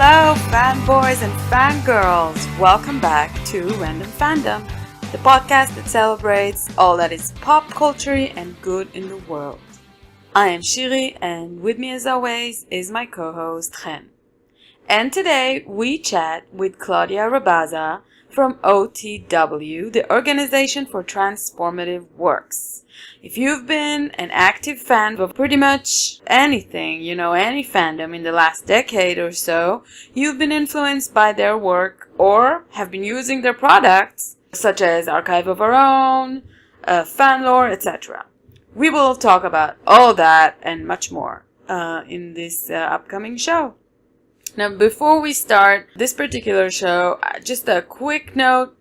Hello, fanboys and fangirls. Welcome back to Random Fandom, the podcast that celebrates all that is pop culture and good in the world. I am Shiri, and with me as always is my co-host Chen. And today we chat with Claudia Rebaza from OTW, the Organization for Transformative Works. If you've been an active fan of pretty much anything, any fandom in the last decade or so, you've been influenced by their work or have been using their products, such as Archive of Our Own, Fanlore, etc. We will talk about all that and much more in this upcoming show. Now, before we start this particular show, just a quick note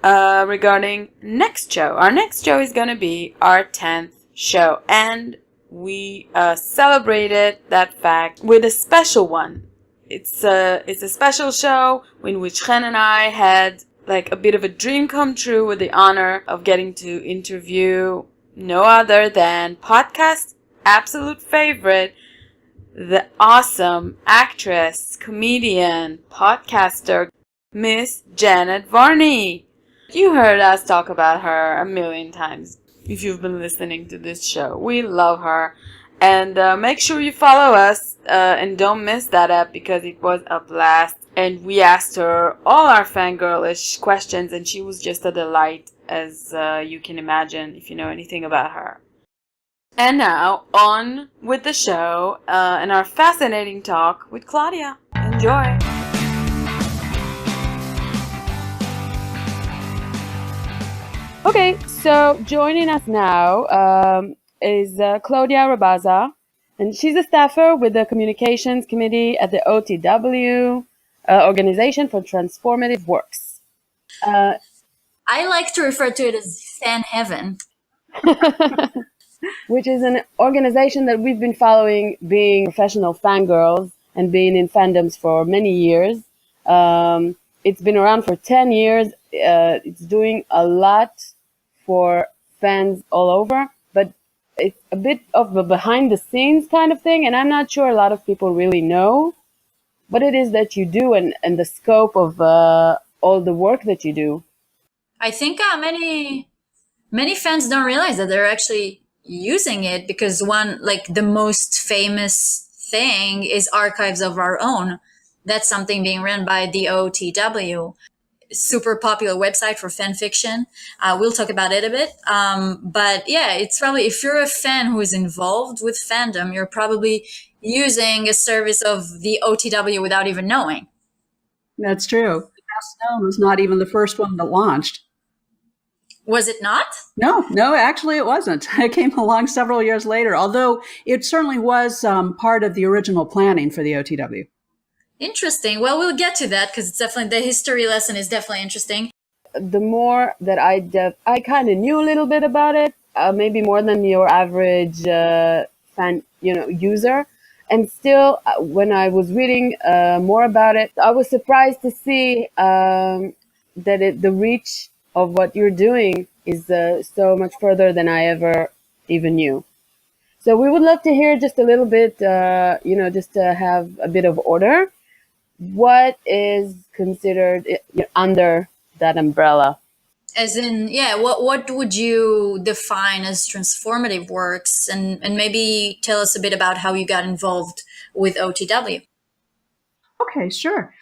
regarding next show. Our next show is going to be our 10th show, and we celebrated that fact with a special one. It's a special show in which Chen and I had like a bit of a dream come true with the honor of getting to interview no other than podcast absolute favorite, the awesome actress, comedian, podcaster, Miss Janet Varney. You heard us talk about her a million times if you've been listening to this show. We love her. And make sure you follow us and don't miss that up because it was a blast. And we asked her all our fangirlish questions and she was just a delight, as you can imagine if you know anything about her. And now, on with the show and our fascinating talk with Claudia. Enjoy! Okay, so joining us now is Claudia Rebaza, and she's a staffer with the Communications Committee at the OTW, Organization for Transformative Works. I like to refer to it as Fan Heaven. Which is an organization that we've been following, being professional fangirls and being in fandoms for many years. It's been around for 10 years. It's doing a lot for fans all over, but it's a bit of a behind the scenes kind of thing, and I'm not sure a lot of people really know what it is that you do and the scope of all the work that you do. I think many fans don't realize that they're actually using it, because the most famous thing is Archives of Our Own. That's something being run by the OTW. Super popular website for fanfiction. We'll talk about it a bit. But yeah, it's probably, if you're a fan who is involved with fandom, you're probably using a service of the OTW without even knowing. That's true. Best Known was not even the first one that launched. Was it not? No, actually it wasn't. It came along several years later, although it certainly was part of the original planning for the OTW. Interesting. Well, we'll get to that because it's definitely, the history lesson is definitely interesting. The more that I kind of knew a little bit about it, maybe more than your average fan, user. And still, when I was reading more about it, I was surprised to see that the reach of what you're doing is so much further than I ever even knew. So we would love to hear just a little bit, just to have a bit of order. What is considered under that umbrella? As in, what would you define as transformative works? And maybe tell us a bit about how you got involved with OTW. Okay, sure.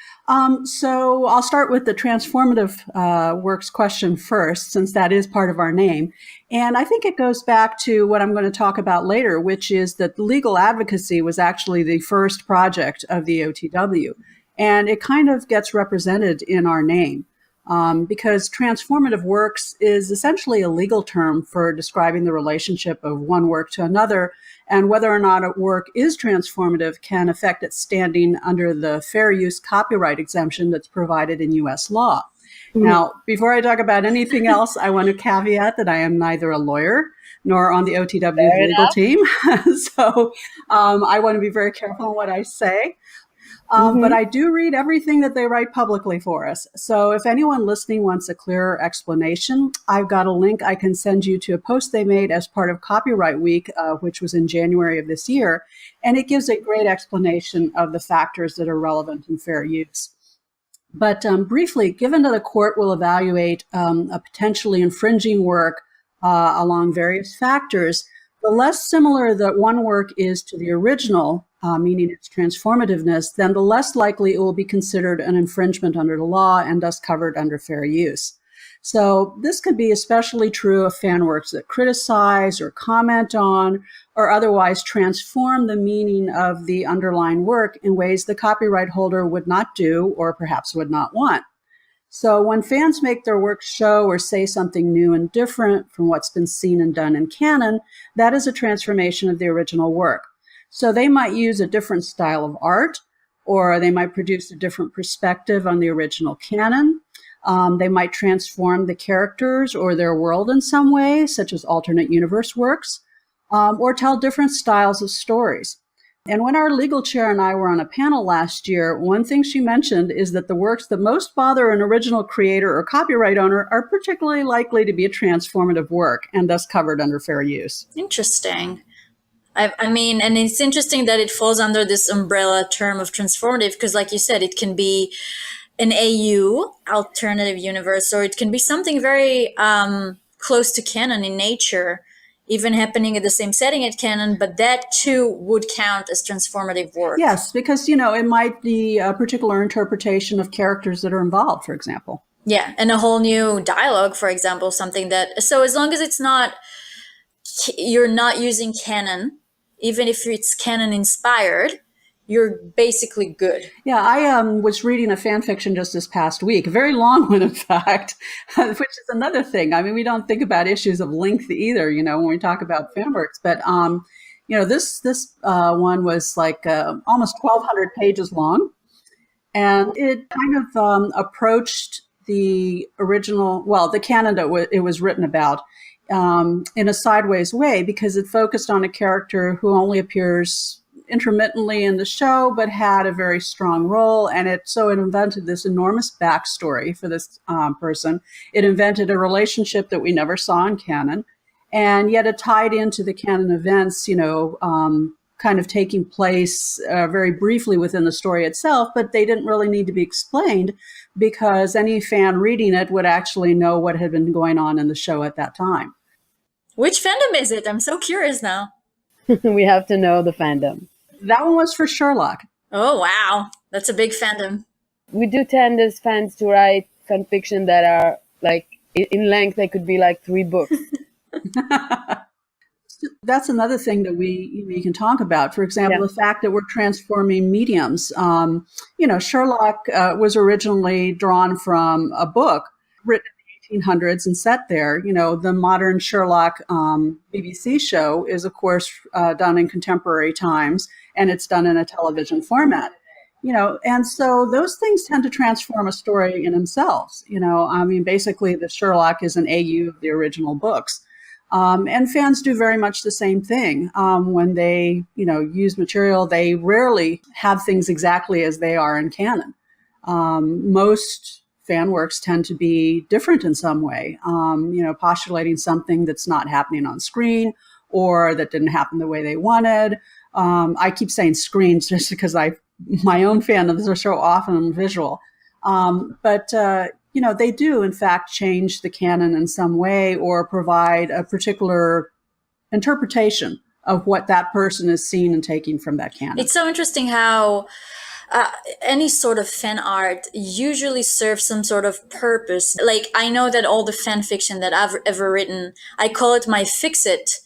So I'll start with the transformative works question first, since that is part of our name. And I think it goes back to what I'm going to talk about later, which is that legal advocacy was actually the first project of the OTW. And it kind of gets represented in our name because transformative works is essentially a legal term for describing the relationship of one work to another, and whether or not a work is transformative can affect its standing under the fair use copyright exemption that's provided in U.S. law. Mm-hmm. Now, before I talk about anything else, I want to caveat that I am neither a lawyer nor on the OTW legal team. So I want to be very careful on what I say. But I do read everything that they write publicly for us. So if anyone listening wants a clearer explanation, I've got a link I can send you to a post they made as part of Copyright Week, which was in January of this year. And it gives a great explanation of the factors that are relevant in fair use. But briefly, given that a court will evaluate a potentially infringing work along various factors, the less similar that one work is to the original, meaning its transformativeness, then the less likely it will be considered an infringement under the law and thus covered under fair use. So this could be especially true of fan works that criticize or comment on or otherwise transform the meaning of the underlying work in ways the copyright holder would not do or perhaps would not want. So when fans make their work show or say something new and different from what's been seen and done in canon, that is a transformation of the original work. So they might use a different style of art, or they might produce a different perspective on the original canon. They might transform the characters or their world in some way, such as alternate universe works, or tell different styles of stories. And when our legal chair and I were on a panel last year, one thing she mentioned is that the works that most bother an original creator or copyright owner are particularly likely to be a transformative work and thus covered under fair use. Interesting. I mean, and it's interesting that it falls under this umbrella term of transformative because, like you said, it can be an AU, alternative universe, or it can be something very close to canon in nature, even happening in the same setting as canon, but that too would count as transformative work. Yes, because, it might be a particular interpretation of characters that are involved, for example. Yeah, and a whole new dialogue, for example, something that, so as long as you're not using canon, even if it's canon inspired, you're basically good. Yeah, I was reading a fan fiction just this past week, a very long one, in fact, which is another thing. I mean, we don't think about issues of length either, when we talk about fan works. But, this one was like almost 1,200 pages long. And it kind of approached the original, the canon that it was written about in a sideways way, because it focused on a character who only appears intermittently in the show, but had a very strong role. And it invented this enormous backstory for this person. It invented a relationship that we never saw in canon. And yet it tied into the canon events, kind of taking place very briefly within the story itself, but they didn't really need to be explained because any fan reading it would actually know what had been going on in the show at that time. Which fandom is it? I'm so curious now. We have to know the fandom. That one was for Sherlock. Oh, wow. That's a big fandom. We do tend as fans to write fan fiction that are like in length, they could be like 3 books. That's another thing that we can talk about. For example, the fact that we're transforming mediums. Sherlock was originally drawn from a book written in the 1800s and set there. The modern Sherlock BBC show is, of course, done in contemporary times, and it's done in a television format. And so those things tend to transform a story in themselves. Basically, the Sherlock is an AU of the original books. And fans do very much the same thing. When they, use material, they rarely have things exactly as they are in canon. Most fan works tend to be different in some way, postulating something that's not happening on screen or that didn't happen the way they wanted. I keep saying screens just because my own fandoms are so often visual. But they do, in fact, change the canon in some way or provide a particular interpretation of what that person is seeing and taking from that canon. It's so interesting how any sort of fan art usually serves some sort of purpose. Like, I know that all the fan fiction that I've ever written, I call it my fix-it,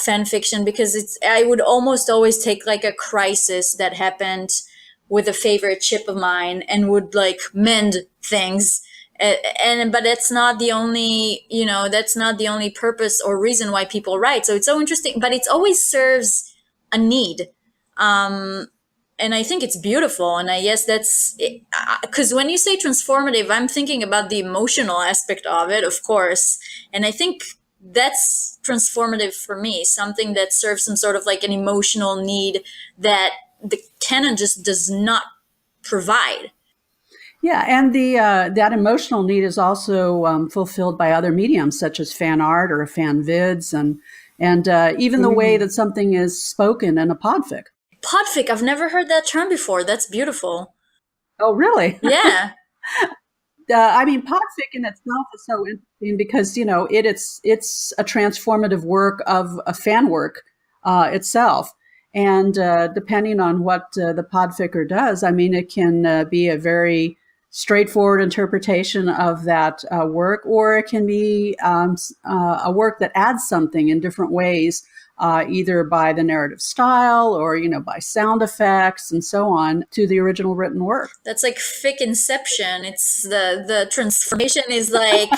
fan fiction, because I would almost always take like a crisis that happened with a favorite chip of mine and would like mend things. But that's not the only, that's not the only purpose or reason why people write. So it's so interesting, but it always serves a need. And I think it's beautiful. And I guess that's because when you say transformative, I'm thinking about the emotional aspect of it, of course. And I think that's transformative for me, something that serves some sort of like an emotional need that the canon just does not provide. Yeah, and the that emotional need is also fulfilled by other mediums such as fan art or fan vids, and even the way that something is spoken in a podfic. Podfic, I've never heard that term before. That's beautiful. Oh, really? Yeah. I mean, podfic in itself is so interesting because it's a transformative work of a fan work itself. And depending on what the podficker does, I mean, it can be a very straightforward interpretation of that work, or it can be a work that adds something in different ways, either by the narrative style or, by sound effects and so on to the original written work. That's like fic inception. It's the transformation is like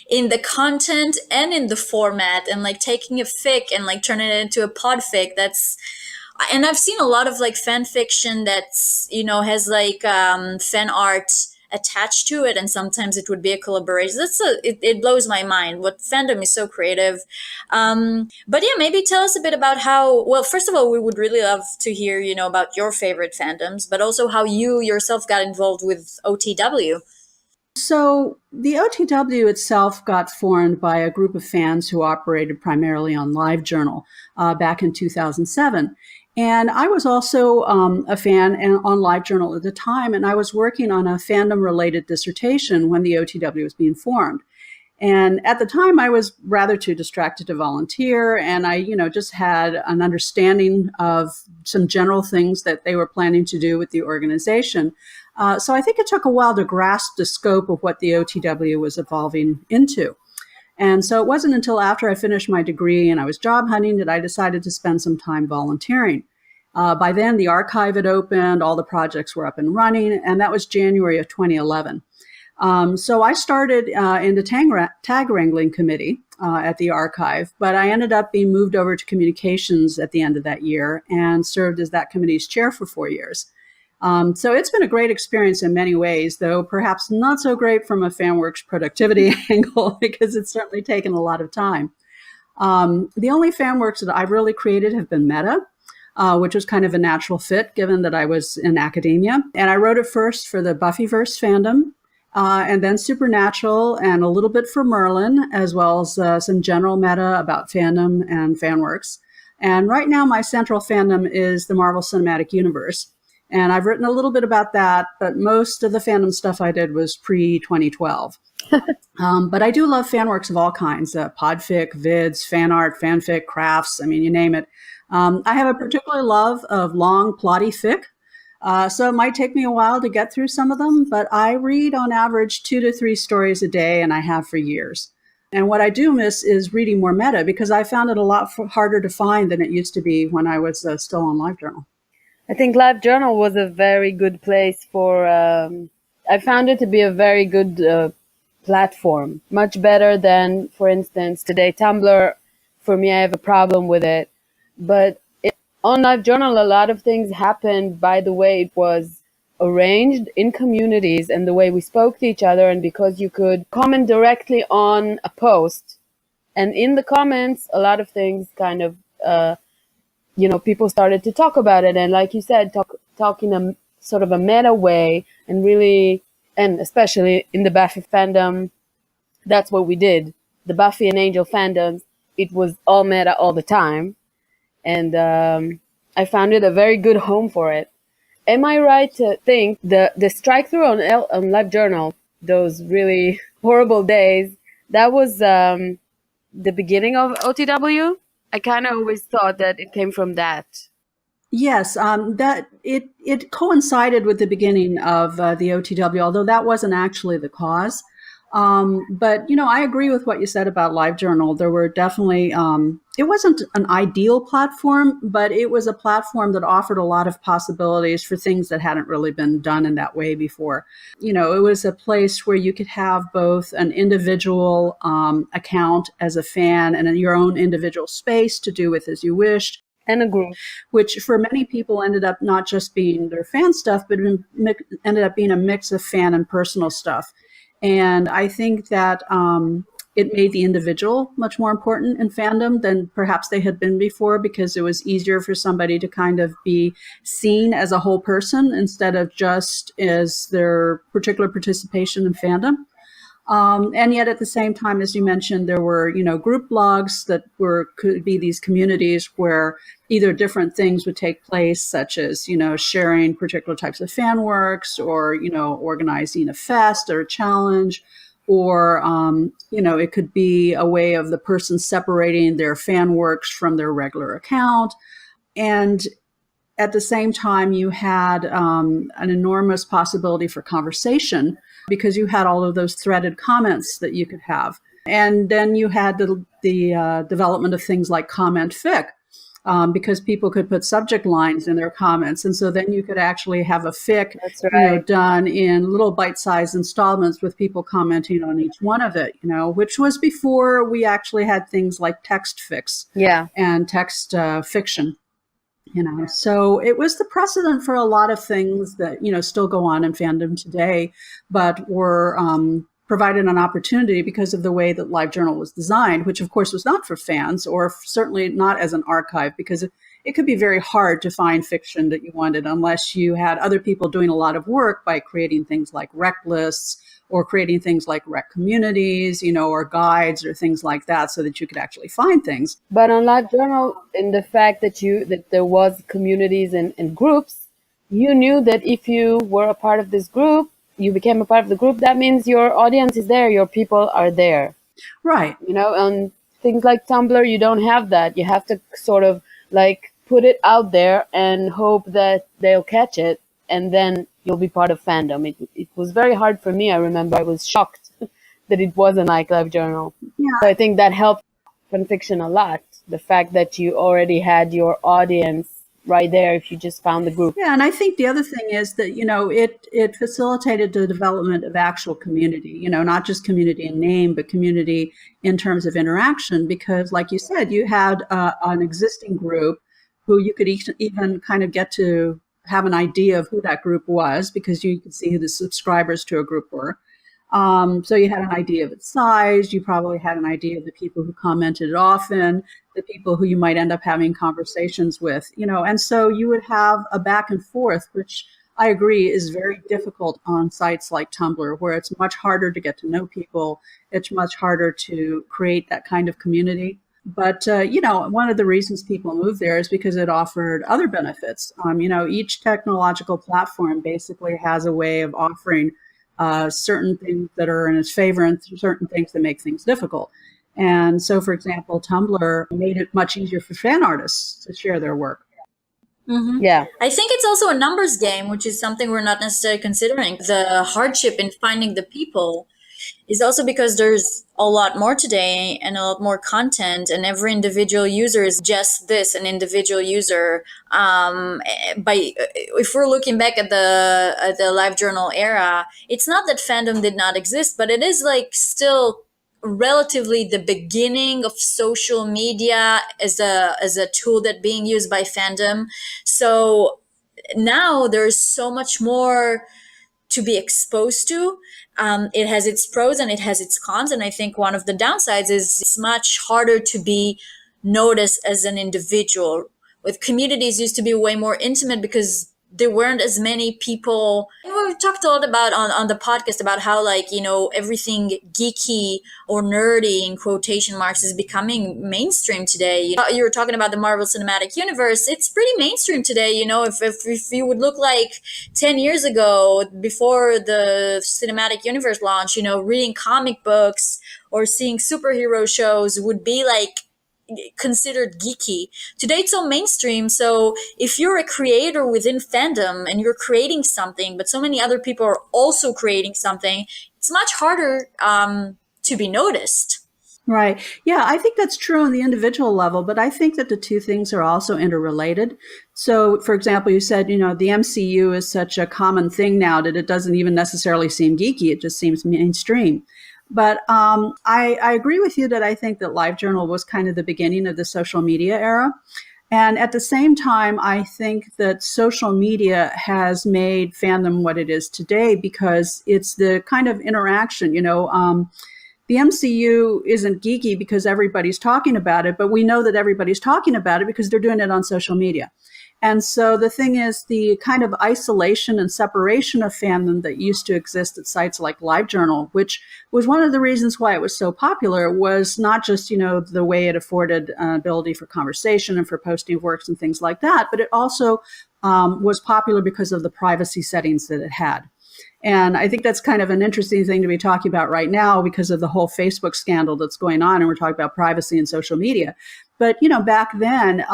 in the content and in the format, and like taking a fic and like turning it into a podfic. And I've seen a lot of like fan fiction that's, has like fan art attached to it, and sometimes it would be a collaboration. It blows my mind. What fandom is so creative. But yeah, maybe tell us a bit about well, first of all, we would really love to hear, about your favorite fandoms, but also how you yourself got involved with OTW. So the OTW itself got formed by a group of fans who operated primarily on LiveJournal back in 2007. And I was also a fan on LiveJournal at the time, and I was working on a fandom-related dissertation when the OTW was being formed. And at the time, I was rather too distracted to volunteer, and I, just had an understanding of some general things that they were planning to do with the organization. So I think it took a while to grasp the scope of what the OTW was evolving into. And so it wasn't until after I finished my degree and I was job hunting that I decided to spend some time volunteering. By then, the archive had opened, all the projects were up and running, and that was January of 2011. So I started in the tag wrangling committee at the archive, but I ended up being moved over to communications at the end of that year and served as that committee's chair for 4 years. So it's been a great experience in many ways, though perhaps not so great from a fanworks productivity angle, because it's certainly taken a lot of time. The only fanworks that I've really created have been meta, which was kind of a natural fit given that I was in academia. And I wrote it first for the Buffyverse fandom, and then Supernatural, and a little bit for Merlin, as well as some general meta about fandom and fanworks. And right now my central fandom is the Marvel Cinematic Universe. And I've written a little bit about that, but most of the fandom stuff I did was pre-2012. But I do love fanworks of all kinds, podfic, vids, fan art, fanfic, crafts, I mean, you name it. I have a particular love of long, plotty fic, so it might take me a while to get through some of them, but I read on average 2 to 3 stories a day, and I have for years. And what I do miss is reading more meta, because I found it a lot harder to find than it used to be when I was still on LiveJournal. I think LiveJournal was a very good place for, I found it to be a very good platform, much better than, for instance, today Tumblr. For me, I have a problem with it. But on LiveJournal, a lot of things happened by the way it was arranged in communities and the way we spoke to each other, and because you could comment directly on a post. And in the comments, a lot of things kind of, people started to talk about it. And like you said, talk in a sort of a meta way, and really, and especially in the Buffy fandom, that's what we did. The Buffy and Angel fandoms, it was all meta all the time. And I found it a very good home for it. Am I right to think the strike through on LiveJournal, those really horrible days, that was the beginning of OTW? I kind of always thought that it came from that. Yes, that it coincided with the beginning of the OTW, although that wasn't actually the cause. But, I agree with what you said about LiveJournal. There were definitely, it wasn't an ideal platform, but it was a platform that offered a lot of possibilities for things that hadn't really been done in that way before. It was a place where you could have both an individual account as a fan and your own individual space to do with as you wished. And a group. Which for many people ended up not just being their fan stuff, but ended up being a mix of fan and personal stuff. And I think that it made the individual much more important in fandom than perhaps they had been before, because it was easier for somebody to kind of be seen as a whole person instead of just as their particular participation in fandom. And yet at the same time, as you mentioned, there were, group blogs that could be these communities where either different things would take place, such as, sharing particular types of fan works, or, organizing a fest or a challenge, or, it could be a way of the person separating their fan works from their regular account. And at the same time, you had an enormous possibility for conversation, because you had all of those threaded comments that you could have. And then you had the development of things like comment fic, because people could put subject lines in their comments. And so then you could actually have a fic done in little bite-sized installments with people commenting on each one of it, which was before we actually had things like text fics and text fiction. So it was the precedent for a lot of things that, still go on in fandom today, but were provided an opportunity because of the way that LiveJournal was designed, which of course was not for fans, or certainly not as an archive, because it could be very hard to find fiction that you wanted unless you had other people doing a lot of work by creating things like rec lists, or creating things like rec communities, or guides or things like that, so that you could actually find things. But on LiveJournal, in the fact that there was communities and groups, you knew that if you were a part of this group, you became a part of the group, that means your audience is there, your people are there. Right. On things like Tumblr, you don't have that. You have to sort of like put it out there and hope that they'll catch it, and then you'll be part of fandom. It was very hard for me. I remember I was shocked that it wasn't like LiveJournal. Yeah. So I think that helped fanfiction a lot. The fact that you already had your audience right there if you just found the group. Yeah, and I think the other thing is that, it facilitated the development of actual community, not just community in name, but community in terms of interaction, because like you said, you had an existing group who you could even kind of get to have an idea of who that group was, because you could see who the subscribers to a group were. So you had an idea of its size. You probably had an idea of the people who commented often, the people who you might end up having conversations with, and so you would have a back and forth, which I agree is very difficult on sites like Tumblr, where it's much harder to get to know people. It's much harder to create that kind of community. But, one of the reasons people move there is because it offered other benefits. Each technological platform basically has a way of offering certain things that are in its favor and certain things that make things difficult. And so, for example, Tumblr made it much easier for fan artists to share their work. Mm-hmm. Yeah. I think it's also a numbers game, which is something we're not necessarily considering. The hardship in finding the people is also because there's a lot more today and a lot more content, and every individual user is just this, an individual user. If we're looking back at the LiveJournal era, it's not that fandom did not exist, but it is like still relatively the beginning of social media as a tool that being used by fandom. So now there's so much more to be exposed to. It has its pros and it has its cons. And I think one of the downsides is it's much harder to be noticed as an individual. With communities used to be way more intimate because there weren't as many people. And we've talked a lot about on the podcast about how, like, everything geeky or nerdy in quotation marks is becoming mainstream today. You were talking about the Marvel Cinematic Universe. It's pretty mainstream today. If you would look like 10 years ago, before the cinematic universe launched, reading comic books or seeing superhero shows would be like considered geeky. Today it's so mainstream, so if you're a creator within fandom and you're creating something but so many other people are also creating something, it's much harder to be noticed. Right. Yeah, I think that's true on the individual level, but I think that the two things are also interrelated. So, for example, you said, the MCU is such a common thing now that it doesn't even necessarily seem geeky, it just seems mainstream. But I agree with you that I think that LiveJournal was kind of the beginning of the social media era. And at the same time, I think that social media has made fandom what it is today because it's the kind of interaction, the MCU isn't geeky because everybody's talking about it, but we know that everybody's talking about it because they're doing it on social media. And so the thing is, the kind of isolation and separation of fandom that used to exist at sites like LiveJournal, which was one of the reasons why it was so popular, was not just, the way it afforded ability for conversation and for posting of works and things like that, but it also was popular because of the privacy settings that it had. And I think that's kind of an interesting thing to be talking about right now because of the whole Facebook scandal that's going on. And we're talking about privacy and social media. But, back then,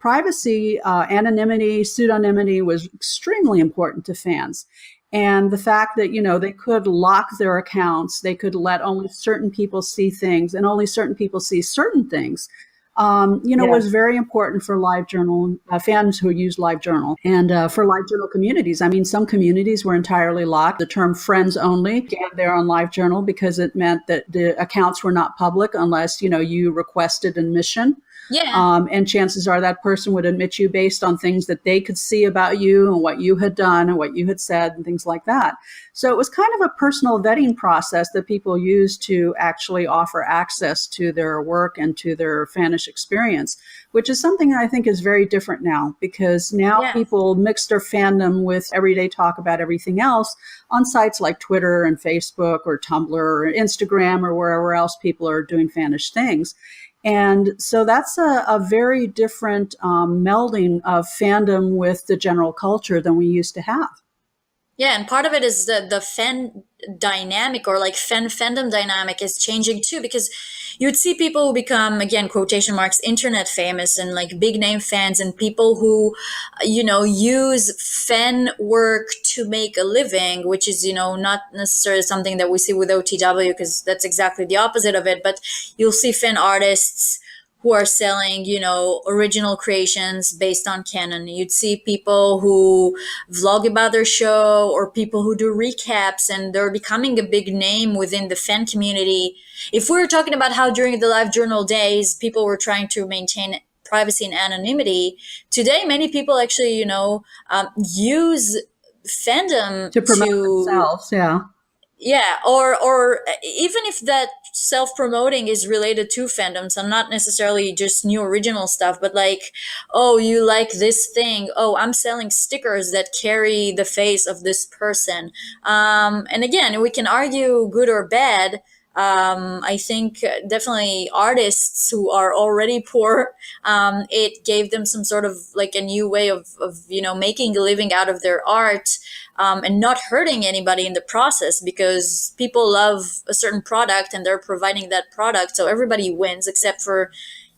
privacy, anonymity, pseudonymity was extremely important to fans. And the fact that, they could lock their accounts, they could let only certain people see things and only certain people see certain things, was very important for LiveJournal fans who use LiveJournal and for LiveJournal communities. I mean, some communities were entirely locked. The term friends only came there on LiveJournal because it meant that the accounts were not public unless, you requested admission. Yeah. And chances are that person would admit you based on things that they could see about you and what you had done and what you had said and things like that. So it was kind of a personal vetting process that people used to actually offer access to their work and to their fanish experience, which is something that I think is very different now because now people mix their fandom with everyday talk about everything else on sites like Twitter and Facebook or Tumblr or Instagram or wherever else people are doing fanish things. And so that's a very different melding of fandom with the general culture than we used to have. Yeah, and part of it is the fan dynamic or like fandom dynamic is changing too, because you would see people who become, again, quotation marks, internet famous and like big name fans and people who, use fan work to make a living, which is, not necessarily something that we see with OTW because that's exactly the opposite of it. But you'll see fan artists who are selling, original creations based on canon. You'd see people who vlog about their show or people who do recaps and they're becoming a big name within the fan community. If we were talking about how during the LiveJournal days, people were trying to maintain privacy and anonymity, today many people actually, use fandom to promote themselves. Yeah. Yeah, or even if that self-promoting is related to fandoms, and not necessarily just new original stuff, but like, oh, you like this thing. Oh, I'm selling stickers that carry the face of this person. And again, we can argue good or bad. I think definitely artists who are already poor, it gave them some sort of like a new way of making a living out of their art. And not hurting anybody in the process because people love a certain product and they're providing that product. So everybody wins except for,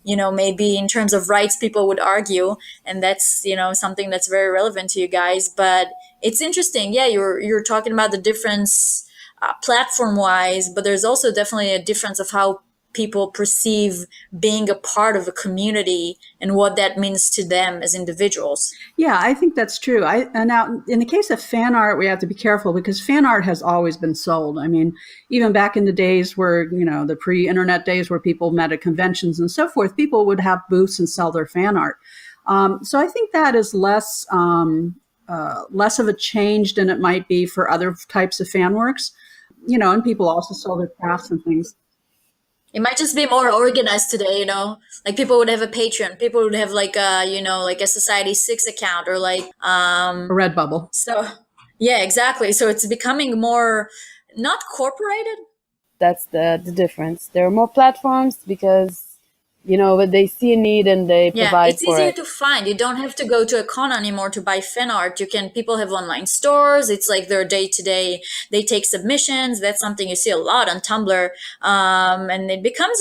maybe in terms of rights, people would argue. And that's, something that's very relevant to you guys. But it's interesting. Yeah, you're talking about the difference platform wise, but there's also definitely a difference of how people perceive being a part of a community and what that means to them as individuals. Yeah, I think that's true. And now in the case of fan art, we have to be careful because fan art has always been sold. I mean, even back in the days where, the pre-internet days where people met at conventions and so forth, people would have booths and sell their fan art. So I think that is less of a change than it might be for other types of fan works, and people also sell their crafts and things. It might just be more organized today, like people would have a Patreon, people would have like a, like a Society6 account or like, a Redbubble. So yeah, exactly. So it's becoming more not corporated. That's the difference. There are more platforms because, but they see a need and they provide it's for easier it. to find. You don't have to go to a con anymore to buy fan art. People have online stores. It's like their day to day. They take submissions. That's something you see a lot on Tumblr. And it becomes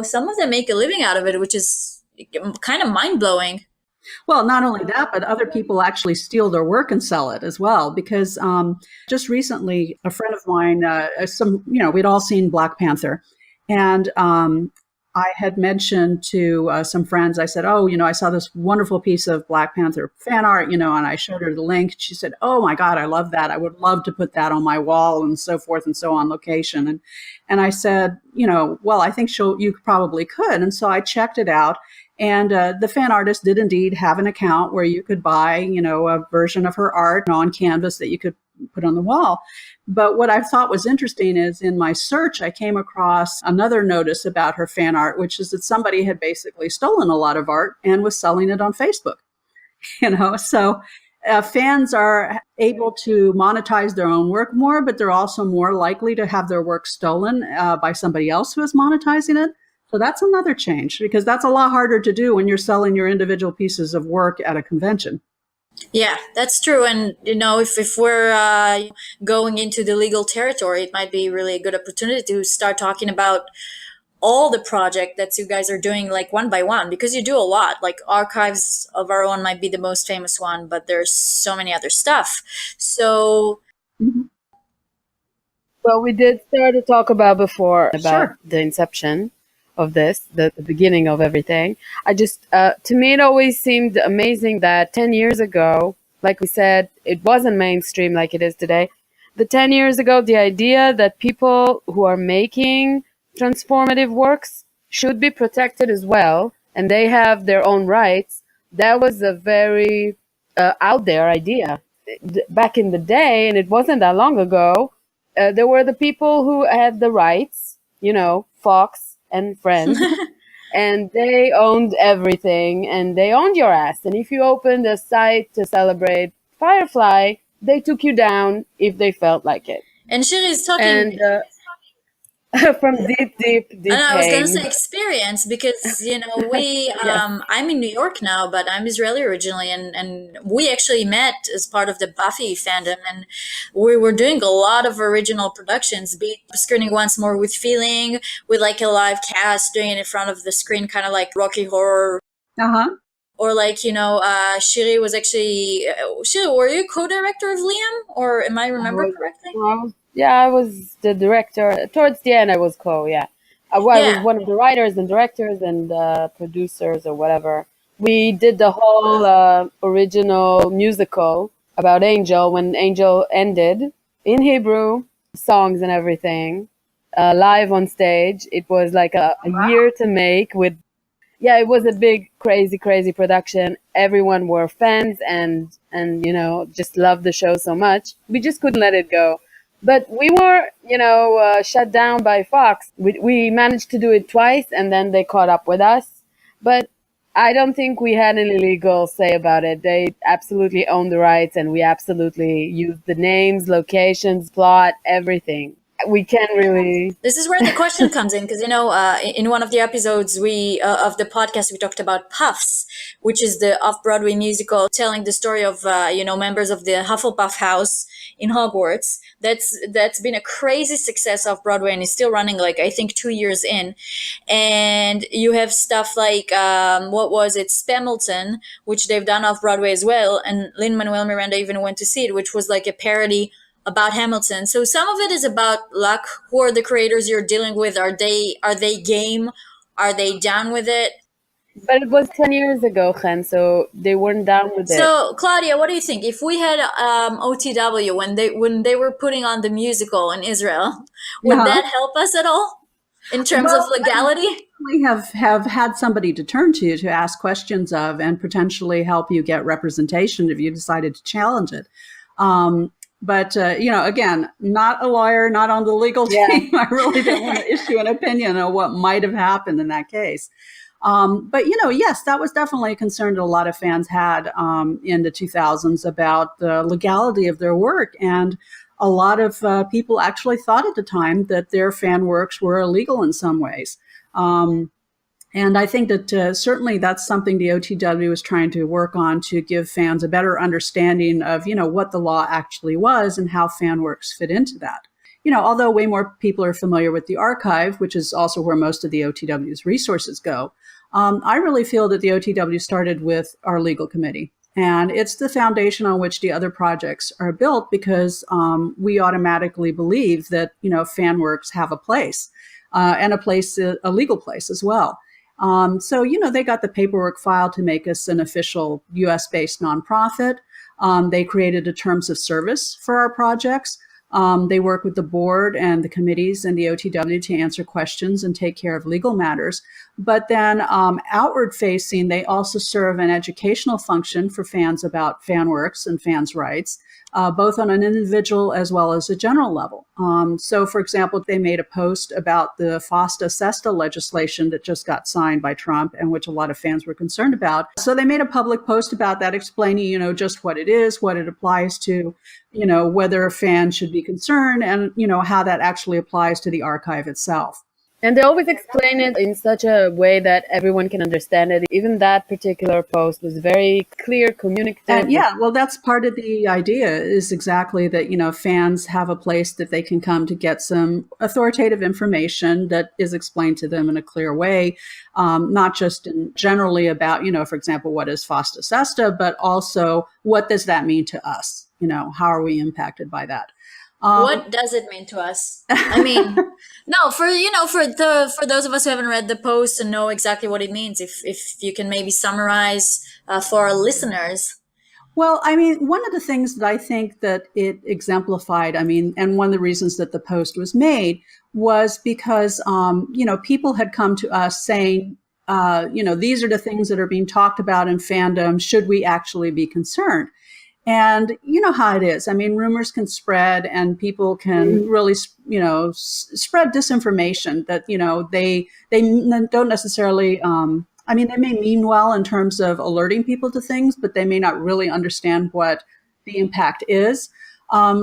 some of them make a living out of it, which is kind of mind blowing. Well, not only that, but other people actually steal their work and sell it as well. Because just recently, a friend of mine, we'd all seen Black Panther, and I had mentioned to some friends, I said, oh, I saw this wonderful piece of Black Panther fan art, and I showed her the link. She said, oh my God, I love that. I would love to put that on my wall and so forth and so on location. And I said, well, I think you probably could. And so I checked it out. And the fan artist did indeed have an account where you could buy, a version of her art on canvas that you could put on the wall. But what I thought was interesting is in my search, I came across another notice about her fan art, which is that somebody had basically stolen a lot of art and was selling it on Facebook. So fans are able to monetize their own work more, but they're also more likely to have their work stolen by somebody else who is monetizing it. So that's another change, because that's a lot harder to do when you're selling your individual pieces of work at a convention. Yeah, that's true. And, if we're going into the legal territory, it might be really a good opportunity to start talking about all the project that you guys are doing, like one by one, because you do a lot. Like Archives of Our Own might be the most famous one, but there's so many other stuff. So Well, we did start to talk about before about Sure. the inception of this, the beginning of everything. I just, to me, it always seemed amazing that 10 years ago, like we said, it wasn't mainstream like it is today. The 10 years ago, the idea that people who are making transformative works should be protected as well, and they have their own rights, that was a very out there idea. Back in the day, and it wasn't that long ago, there were the people who had the rights, Fox and Friends, and they owned everything, and they owned your ass. And if you opened a site to celebrate Firefly, they took you down if they felt like it. And Shiri is talking. And from deep And I was pain. gonna say experience, because we I'm in New York now, but I'm Israeli originally, and we actually met as part of the Buffy fandom, and we were doing a lot of original productions, be it Screening Once More with Feeling, with like a live cast doing it in front of the screen, kind of like Rocky Horror. Or like, Shiri was actually, Shiri, were you co-director of Liam? Or am I remember correctly? I was the director. Towards the end, I was I was one of the writers and directors and producers or whatever. We did the whole original musical about Angel when Angel ended in Hebrew, songs and everything, live on stage. It was like a year to make with. Yeah, it was a big, crazy production. Everyone were fans and just loved the show so much. We just couldn't let it go. But we were, shut down by Fox. We managed to do it twice, and then they caught up with us. But I don't think we had any legal say about it. They absolutely owned the rights, and we absolutely used the names, locations, plot, everything. We can't really. This is where the question comes in, because in one of the episodes of the podcast we talked about Puffs, which is the off-Broadway musical telling the story of members of the Hufflepuff house in Hogwarts. That's been a crazy success off Broadway and is still running, like I think 2 years in. And you have stuff like what was it, Spamilton, which they've done off Broadway as well, and Lin-Manuel Miranda even went to see it, which was like a parody about Hamilton. So some of it is about luck. Who are the creators you're dealing with? Are they game? Are they down with it? But it was 10 years ago, Chen, so they weren't down with it. So, Claudia, what do you think? If we had OTW when they were putting on the musical in Israel, would that help us at all in terms of legality? We have had somebody to turn to ask questions of and potentially help you get representation if you decided to challenge it. But, again, not a lawyer, not on the legal team. I really don't want to issue an opinion on what might have happened in that case. But, yes, that was definitely a concern that a lot of fans had in the 2000s about the legality of their work. And a lot of people actually thought at the time that their fan works were illegal in some ways. And I think that certainly that's something the OTW is trying to work on to give fans a better understanding of, what the law actually was and how fan works fit into that. Although way more people are familiar with the archive, which is also where most of the OTW's resources go, I really feel that the OTW started with our legal committee. And it's the foundation on which the other projects are built because we automatically believe that, fan works have a place and a legal place as well. So, they got the paperwork filed to make us an official US-based nonprofit. They created a terms of service for our projects. They work with the board and the committees and the OTW to answer questions and take care of legal matters. But then outward facing, they also serve an educational function for fans about fanworks and fans' rights, both on an individual as well as a general level. So, for example, they made a post about the FOSTA-SESTA legislation that just got signed by Trump and which a lot of fans were concerned about. So they made a public post about that, explaining, just what it is, what it applies to, whether a fan should be concerned and, how that actually applies to the archive itself. And they always explain it in such a way that everyone can understand it. Even that particular post was very clear, communicative. Well, that's part of the idea is exactly that, fans have a place that they can come to get some authoritative information that is explained to them in a clear way, not just generally about, for example, what is FOSTA-SESTA, but also what does that mean to us? How are we impacted by that? What does it mean to us? I mean, no, for those of us who haven't read the post and know exactly what it means, if you can maybe summarize for our listeners. Well, one of the things that I think that it exemplified, and one of the reasons that the post was made was because, people had come to us saying, these are the things that are being talked about in fandom. Should we actually be concerned? And you know how it is. Rumors can spread and people can really, spread disinformation that, they don't necessarily, they may mean well in terms of alerting people to things, but they may not really understand what the impact is.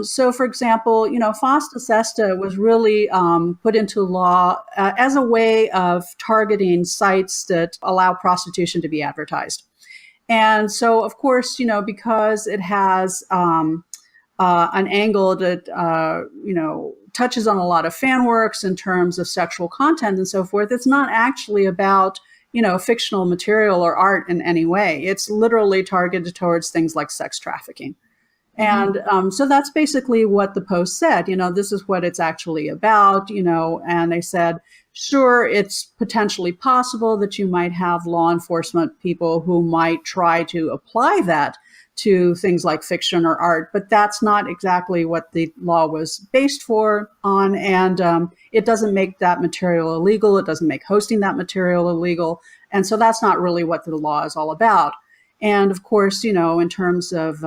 So, for example, FOSTA-SESTA was really put into law as a way of targeting sites that allow prostitution to be advertised. And so, of course, because it has an angle that, touches on a lot of fan works in terms of sexual content and so forth, it's not actually about, fictional material or art in any way. It's literally targeted towards things like sex trafficking. And so that's basically what the post said, this is what it's actually about, and they said, sure, it's potentially possible that you might have law enforcement people who might try to apply that to things like fiction or art, but that's not exactly what the law was based on. And it doesn't make that material illegal. It doesn't make hosting that material illegal. And so that's not really what the law is all about. And of course, in terms of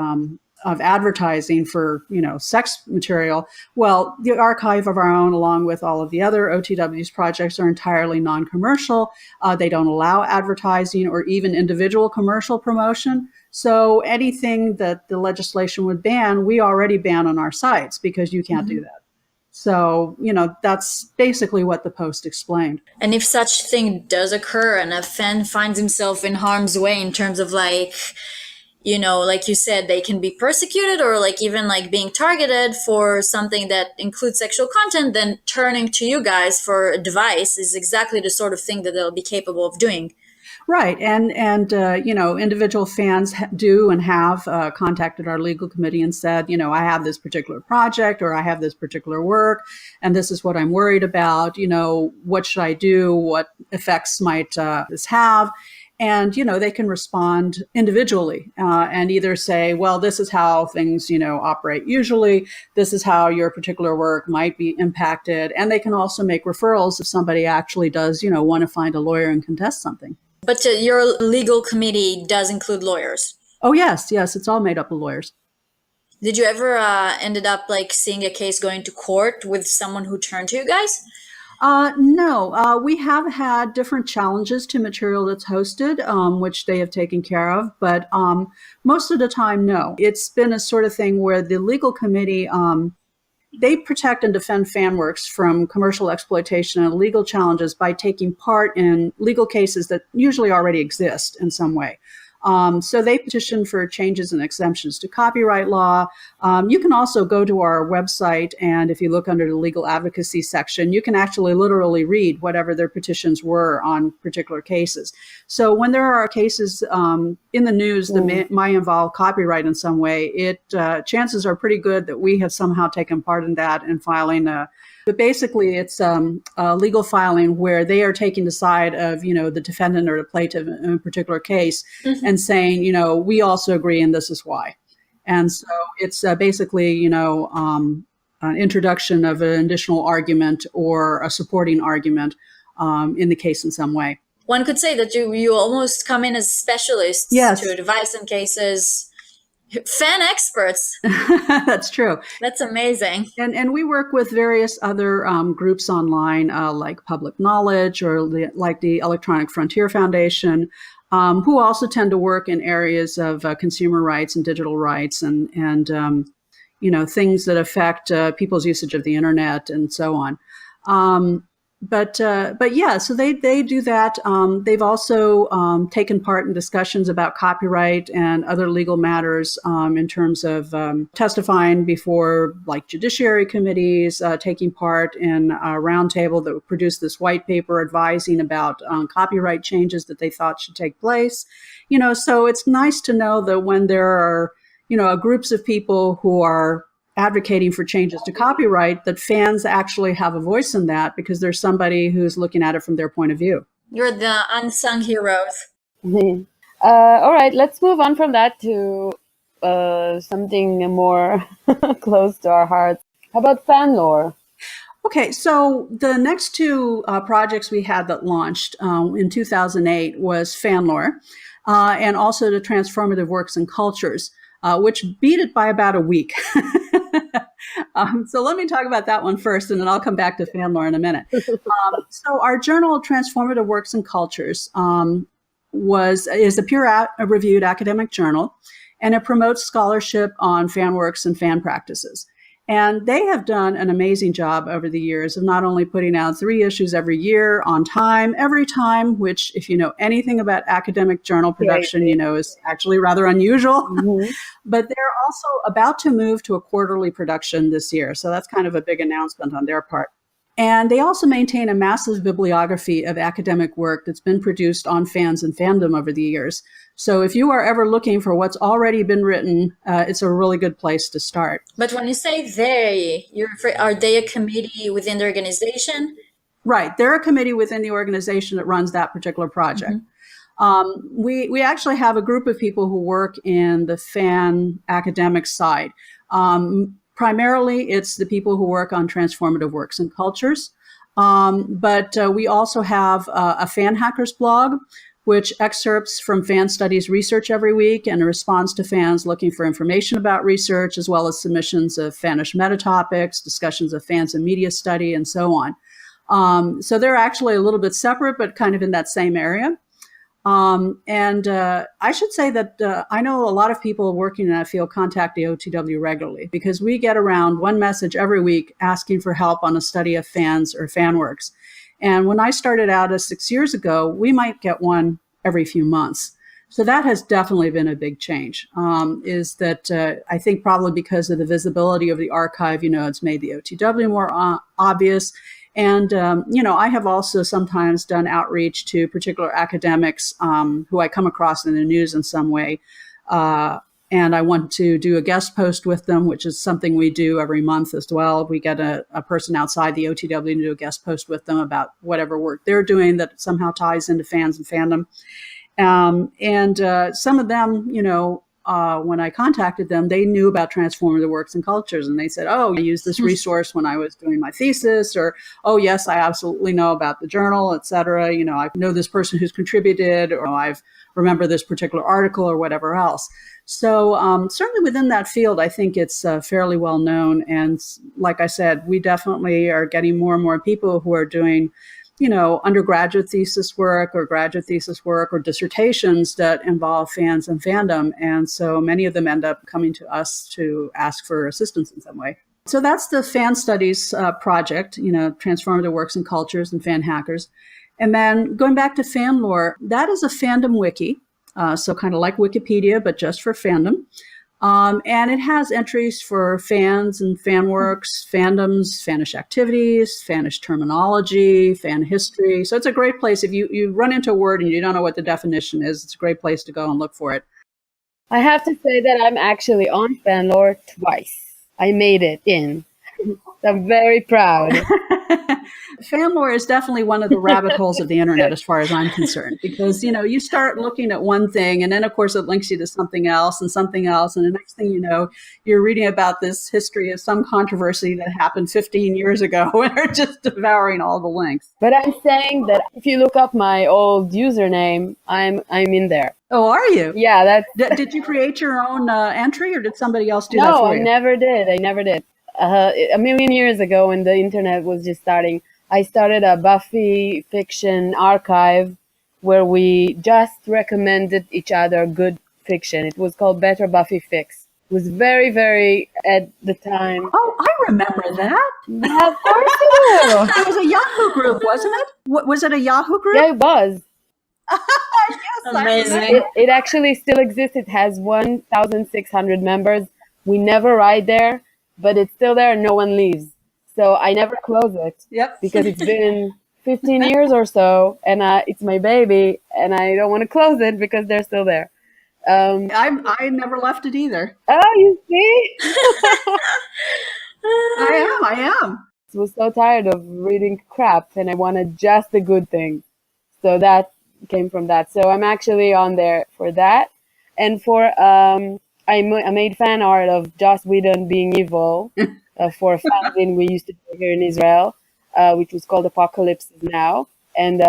advertising for, sex material, well, the Archive of Our Own, along with all of the other OTW's projects, are entirely non-commercial. They don't allow advertising or even individual commercial promotion. So anything that the legislation would ban, we already ban on our sites because you can't do that. So, that's basically what the post explained. And if such thing does occur and a fan finds himself in harm's way in terms of like you said, they can be persecuted or even being targeted for something that includes sexual content, then turning to you guys for advice is exactly the sort of thing that they'll be capable of doing. Right. And individual fans do and have contacted our legal committee and said, I have this particular project or I have this particular work and this is what I'm worried about. What should I do? What effects might this have? And, they can respond individually and either say, well, this is how things, operate usually. This is how your particular work might be impacted. And they can also make referrals if somebody actually does, want to find a lawyer and contest something. But your legal committee does include lawyers? Oh, yes. It's all made up of lawyers. Did you ever ended up seeing a case going to court with someone who turned to you guys? No, we have had different challenges to material that's hosted, which they have taken care of. But most of the time, no. It's been a sort of thing where the legal committee, they protect and defend fanworks from commercial exploitation and legal challenges by taking part in legal cases that usually already exist in some way. So they petition for changes and exemptions to copyright law. You can also go to our website, and if you look under the legal advocacy section, you can actually literally read whatever their petitions were on particular cases. So when there are cases in the news that might involve copyright in some way, chances are pretty good that we have somehow taken part in that and filing but basically, it's a legal filing where they are taking the side of, the defendant or the plaintiff in a particular case and saying, we also agree and this is why. And so it's basically, an introduction of an additional argument or a supporting argument in the case in some way. One could say that you almost come in as specialists to advise on cases, fan experts. That's true. That's amazing. And we work with various other groups online, like Public Knowledge or like the Electronic Frontier Foundation, who also tend to work in areas of consumer rights and digital rights and things that affect people's usage of the internet and so on. But yeah, so they do that. They've also taken part in discussions about copyright and other legal matters in terms of testifying before like judiciary committees, taking part in a roundtable that produced this white paper advising about copyright changes that they thought should take place. So it's nice to know that when there are, groups of people who are advocating for changes to copyright, that fans actually have a voice in that because there's somebody who's looking at it from their point of view. You're the unsung heroes. Mm-hmm. All right, let's move on from that to something more close to our hearts. How about fan lore? Okay, so the next two projects we had that launched in 2008 was fan lore and also the Transformative Works and Cultures, which beat it by about a week. So let me talk about that one first, and then I'll come back to fan lore in a minute. So our journal, Transformative Works and Cultures, is a peer-reviewed academic journal, and it promotes scholarship on fan works and fan practices. And they have done an amazing job over the years of not only putting out 3 issues every year on time, every time, which if you know anything about academic journal production, is actually rather unusual. Mm-hmm. But they're also about to move to a quarterly production this year. So that's kind of a big announcement on their part. And they also maintain a massive bibliography of academic work that's been produced on fans and fandom over the years. So if you are ever looking for what's already been written, it's a really good place to start. But when you say they, are they a committee within the organization? Right. They're a committee within the organization that runs that particular project. Mm-hmm. We actually have a group of people who work in the fan academic side. Primarily, it's the people who work on Transformative Works and Cultures. But we also have a Fan Hackers blog, which excerpts from fan studies research every week and responds to fans looking for information about research, as well as submissions of fanish meta-topics, discussions of fans and media study, and so on. So they're actually a little bit separate, but kind of in that same area. And I should say that I know a lot of people working in that field contact the OTW regularly because we get around one message every week asking for help on a study of fans or fan works. And when I started out 6 years ago, we might get one every few months. So that has definitely been a big change, is that I think probably because of the visibility of the archive, it's made the OTW more obvious. And, I have also sometimes done outreach to particular academics who I come across in the news in some way. And I want to do a guest post with them, which is something we do every month as well. We get a person outside the OTW to do a guest post with them about whatever work they're doing that somehow ties into fans and fandom. And some of them, when I contacted them, they knew about Transformative Works and Cultures, and they said, "Oh, I used this resource when I was doing my thesis," or, "Oh, yes, I absolutely know about the journal, et cetera. I know this person who's contributed, or I've remember this particular article," or whatever else. So certainly within that field, I think it's fairly well known. And like I said, we definitely are getting more and more people who are doing undergraduate thesis work or graduate thesis work or dissertations that involve fans and fandom. And so many of them end up coming to us to ask for assistance in some way. So that's the fan studies project, Transformative Works and Cultures and Fan Hackers. And then going back to fan lore, that is a fandom wiki. So kind of like Wikipedia, but just for fandom. And it has entries for fans and fan works, fandoms, fanish activities, fanish terminology, fan history. So it's a great place. If you run into a word and you don't know what the definition is, it's a great place to go and look for it. I have to say that I'm actually on fan lore twice. I made it in. I'm very proud. Fan lore is definitely one of the rabbit holes of the internet as far as I'm concerned, because, you start looking at one thing and then, of course, it links you to something else and something else. And the next thing you know, you're reading about this history of some controversy that happened 15 years ago and are just devouring all the links. But I'm saying that if you look up my old username, I'm in there. Oh, are you? Yeah, that's... Did you create your own entry, or did somebody else do that No, for I you? never did. A million years ago, when the internet was just starting, I started a Buffy fiction archive where we just recommended each other good fiction. It was called Better Buffy Fix. It was very, very, at the time. Oh, I remember that. Yeah, of course you do. It was a Yahoo group, wasn't it? Was it a Yahoo group? Yeah, it was. Yes, Amazing. It actually still exists. It has 1,600 members. We never write there, but it's still there and no one leaves. So I never close it. Yep. Because it's been 15 years or so, and it's my baby, and I don't want to close it because they're still there. I never left it either. Oh, you see? I am. I was so tired of reading crap, and I wanted just the good things. So that came from that. So I'm actually on there for that. And for, I made fan art of Joss Whedon being evil for a fanzine we used to do here in Israel, which was called Apocalypse Now. And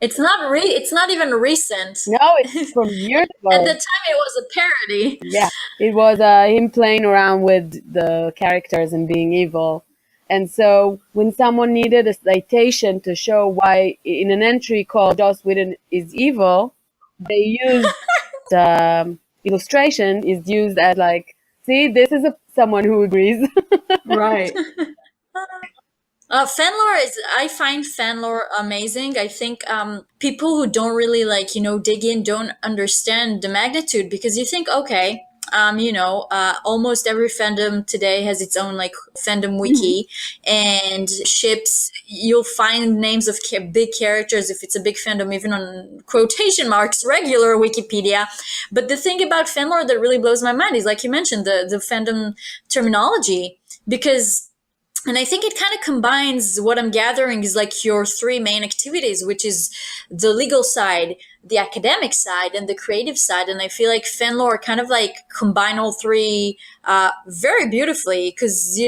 it's not even recent. no, it's from years ago. At the time, it was a parody. Yeah, it was him playing around with the characters and being evil. And so when someone needed a citation to show why, in an entry called Joss Whedon is evil, they used illustration is used as like, see, this is someone who agrees. Right. I find fan lore amazing. I think people who don't really dig in don't understand the magnitude, because you think, okay, almost every fandom today has its own fandom wiki, and ships, you'll find names of big characters if it's a big fandom, even on quotation marks, regular Wikipedia. But the thing about fan lore that really blows my mind is, like you mentioned, the fandom terminology, because... And I think it kind of combines, what I'm gathering is your three main activities, which is the legal side, the academic side, and the creative side. And I feel like fan lore kind of combine all three very beautifully, because,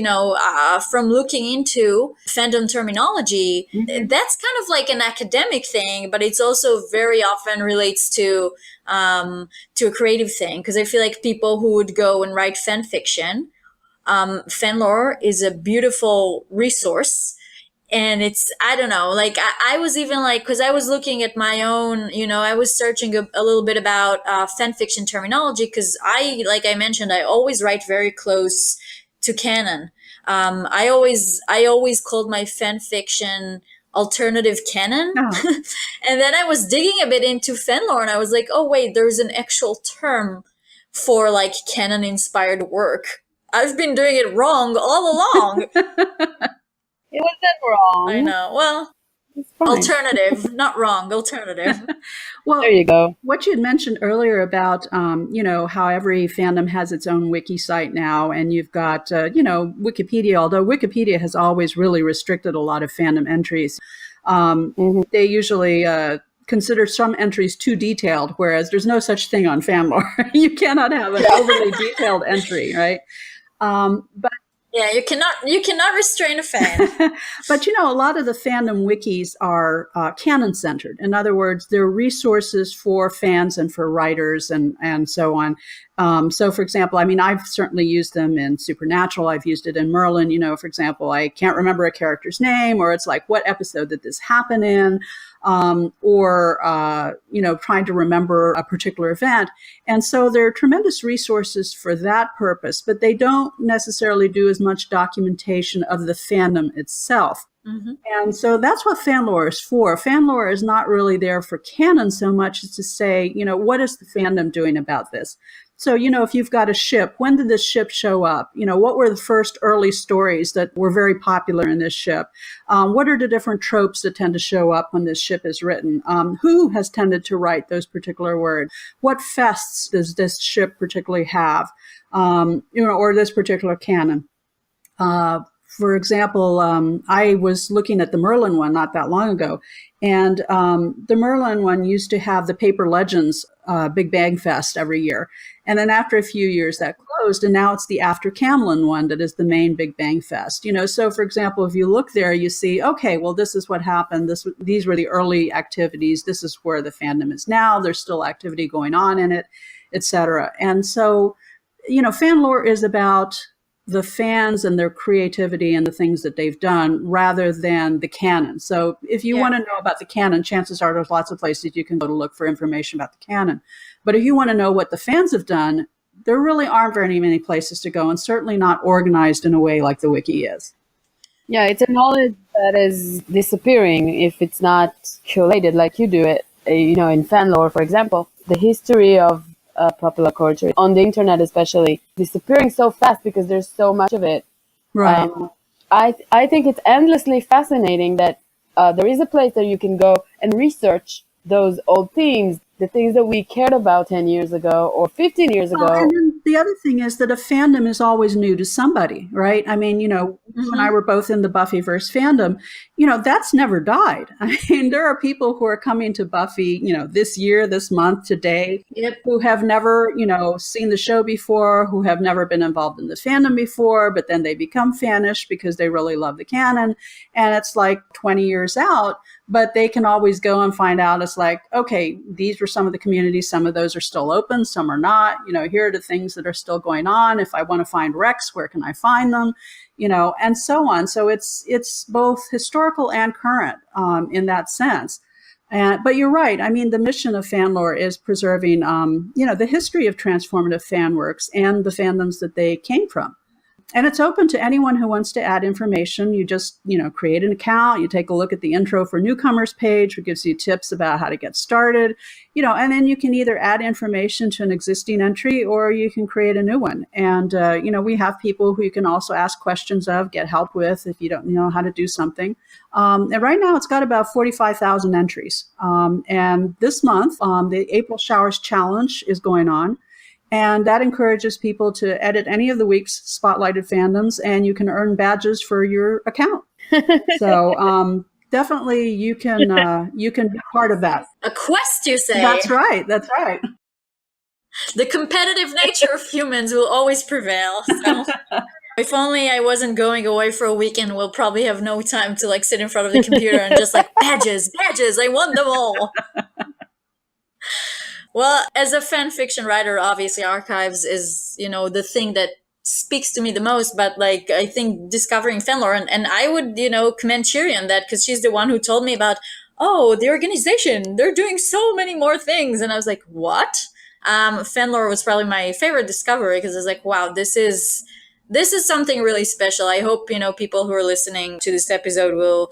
from looking into fandom terminology, that's kind of an academic thing, but it's also very often relates to a creative thing. Because I feel like people who would go and write fan fiction, fan lore is a beautiful resource. And it's, I don't know, I was even because I was looking at my own, I was searching a little bit about fan fiction terminology, because like I mentioned, I always write very close to canon. I always called my fan fiction alternative canon. Oh. And then I was digging a bit into fan lore, and I was like, oh wait, there's an actual term for canon inspired work. I've been doing it wrong all along. It wasn't wrong. I know. Well, alternative, not wrong, alternative. Well, there you go. What you had mentioned earlier about, how every fandom has its own wiki site now, and you've got, Wikipedia, although Wikipedia has always really restricted a lot of fandom entries. They usually consider some entries too detailed, whereas there's no such thing on fan lore. You cannot have an overly detailed entry, right? But yeah, you cannot restrain a fan. But a lot of the fandom wikis are canon centered. In other words, they're resources for fans and for writers and so on. So, for example, I've certainly used them in Supernatural. I've used it in Merlin. For example, I can't remember a character's name, or it's what episode did this happen in? Or trying to remember a particular event. And so they're tremendous resources for that purpose, but they don't necessarily do as much documentation of the fandom itself. Mm-hmm. And so that's what fan lore is for. Fan lore is not really there for canon so much as to say, what is the fandom doing about this? So, if you've got a ship, when did this ship show up? What were the first early stories that were very popular in this ship? What are the different tropes that tend to show up when this ship is written? Who has tended to write those particular words? What fests does this ship particularly have? Or this particular canon? for example, I was looking at the Merlin one not that long ago, and the Merlin one used to have the Paper Legends Big Bang Fest every year. And then after a few years that closed, and now it's the After Camlin one that is the main Big Bang Fest. So for example, if you look there, you see, okay, well, this is what happened. These were the early activities. This is where the fandom is now. There's still activity going on in it, etc. And so, fan lore is about the fans and their creativity and the things that they've done rather than the canon. So if you want to know about the canon, chances are there's lots of places you can go to look for information about the canon. But if you want to know what the fans have done, there really aren't very many places to go, and certainly not organized in a way like the wiki is. Yeah, it's a knowledge that is disappearing if it's not curated like you do it. In fan lore, for example, the history of popular culture on the internet, especially, disappearing so fast because there's so much of it. Right. I think it's endlessly fascinating that there is a place that you can go and research those old themes, the things that we cared about 10 years ago or 15 years ago. And then the other thing is that a fandom is always new to somebody, right? I mean, when I were both in the Buffyverse fandom, that's never died. I mean, there are people who are coming to Buffy, this year, this month, today, who have never, seen the show before, who have never been involved in the fandom before, but then they become fanish because they really love the canon. And it's like 20 years out, but they can always go and find out. It's like, okay, these were some of the communities. Some of those are still open. Some are not. Here are the things that are still going on. If I want to find Rex, where can I find them? And so on. So it's both historical and current in that sense. But you're right. I mean, the mission of fan lore is preserving, the history of transformative fan works and the fandoms that they came from. And it's open to anyone who wants to add information. You just, create an account. You take a look at the intro for newcomers page, which gives you tips about how to get started, and then you can either add information to an existing entry or you can create a new one. And, we have people who you can also ask questions of, get help with if you don't know how to do something. And right now it's got about 45,000 entries. And this month, the April Showers Challenge is going on. And that encourages people to edit any of the week's spotlighted fandoms, and you can earn badges for your account. So definitely you can be part of that. A quest, you say? That's right. That's right. The competitive nature of humans will always prevail. So if only I wasn't going away for a weekend, we'll probably have no time to sit in front of the computer and just badges, I won them all. Well, as a fan fiction writer, obviously archives is, the thing that speaks to me the most. But I think discovering fan lore, and I would, commend Shiri on that because she's the one who told me about, the organization, they're doing so many more things. And I was like, what? Fan lore was probably my favorite discovery because I was like, wow, this is something really special. I hope, people who are listening to this episode will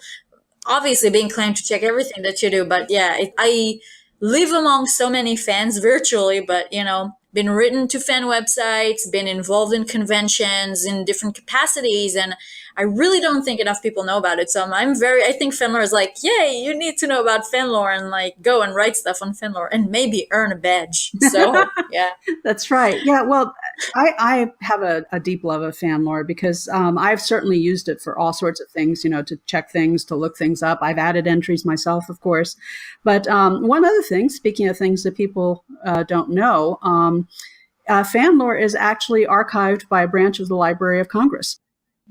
obviously be inclined to check everything that you do. But yeah, I live among so many fans virtually, but, been written to fan websites, been involved in conventions in different capacities. And I really don't think enough people know about it. So I think fan lore is yay, you need to know about fan lore and go and write stuff on fan lore and maybe earn a badge. So, yeah. That's right. Yeah. Well, I have a deep love of fan lore because I've certainly used it for all sorts of things, to check things, to look things up. I've added entries myself, of course. But one other thing, speaking of things that people don't know, fan lore is actually archived by a branch of the Library of Congress.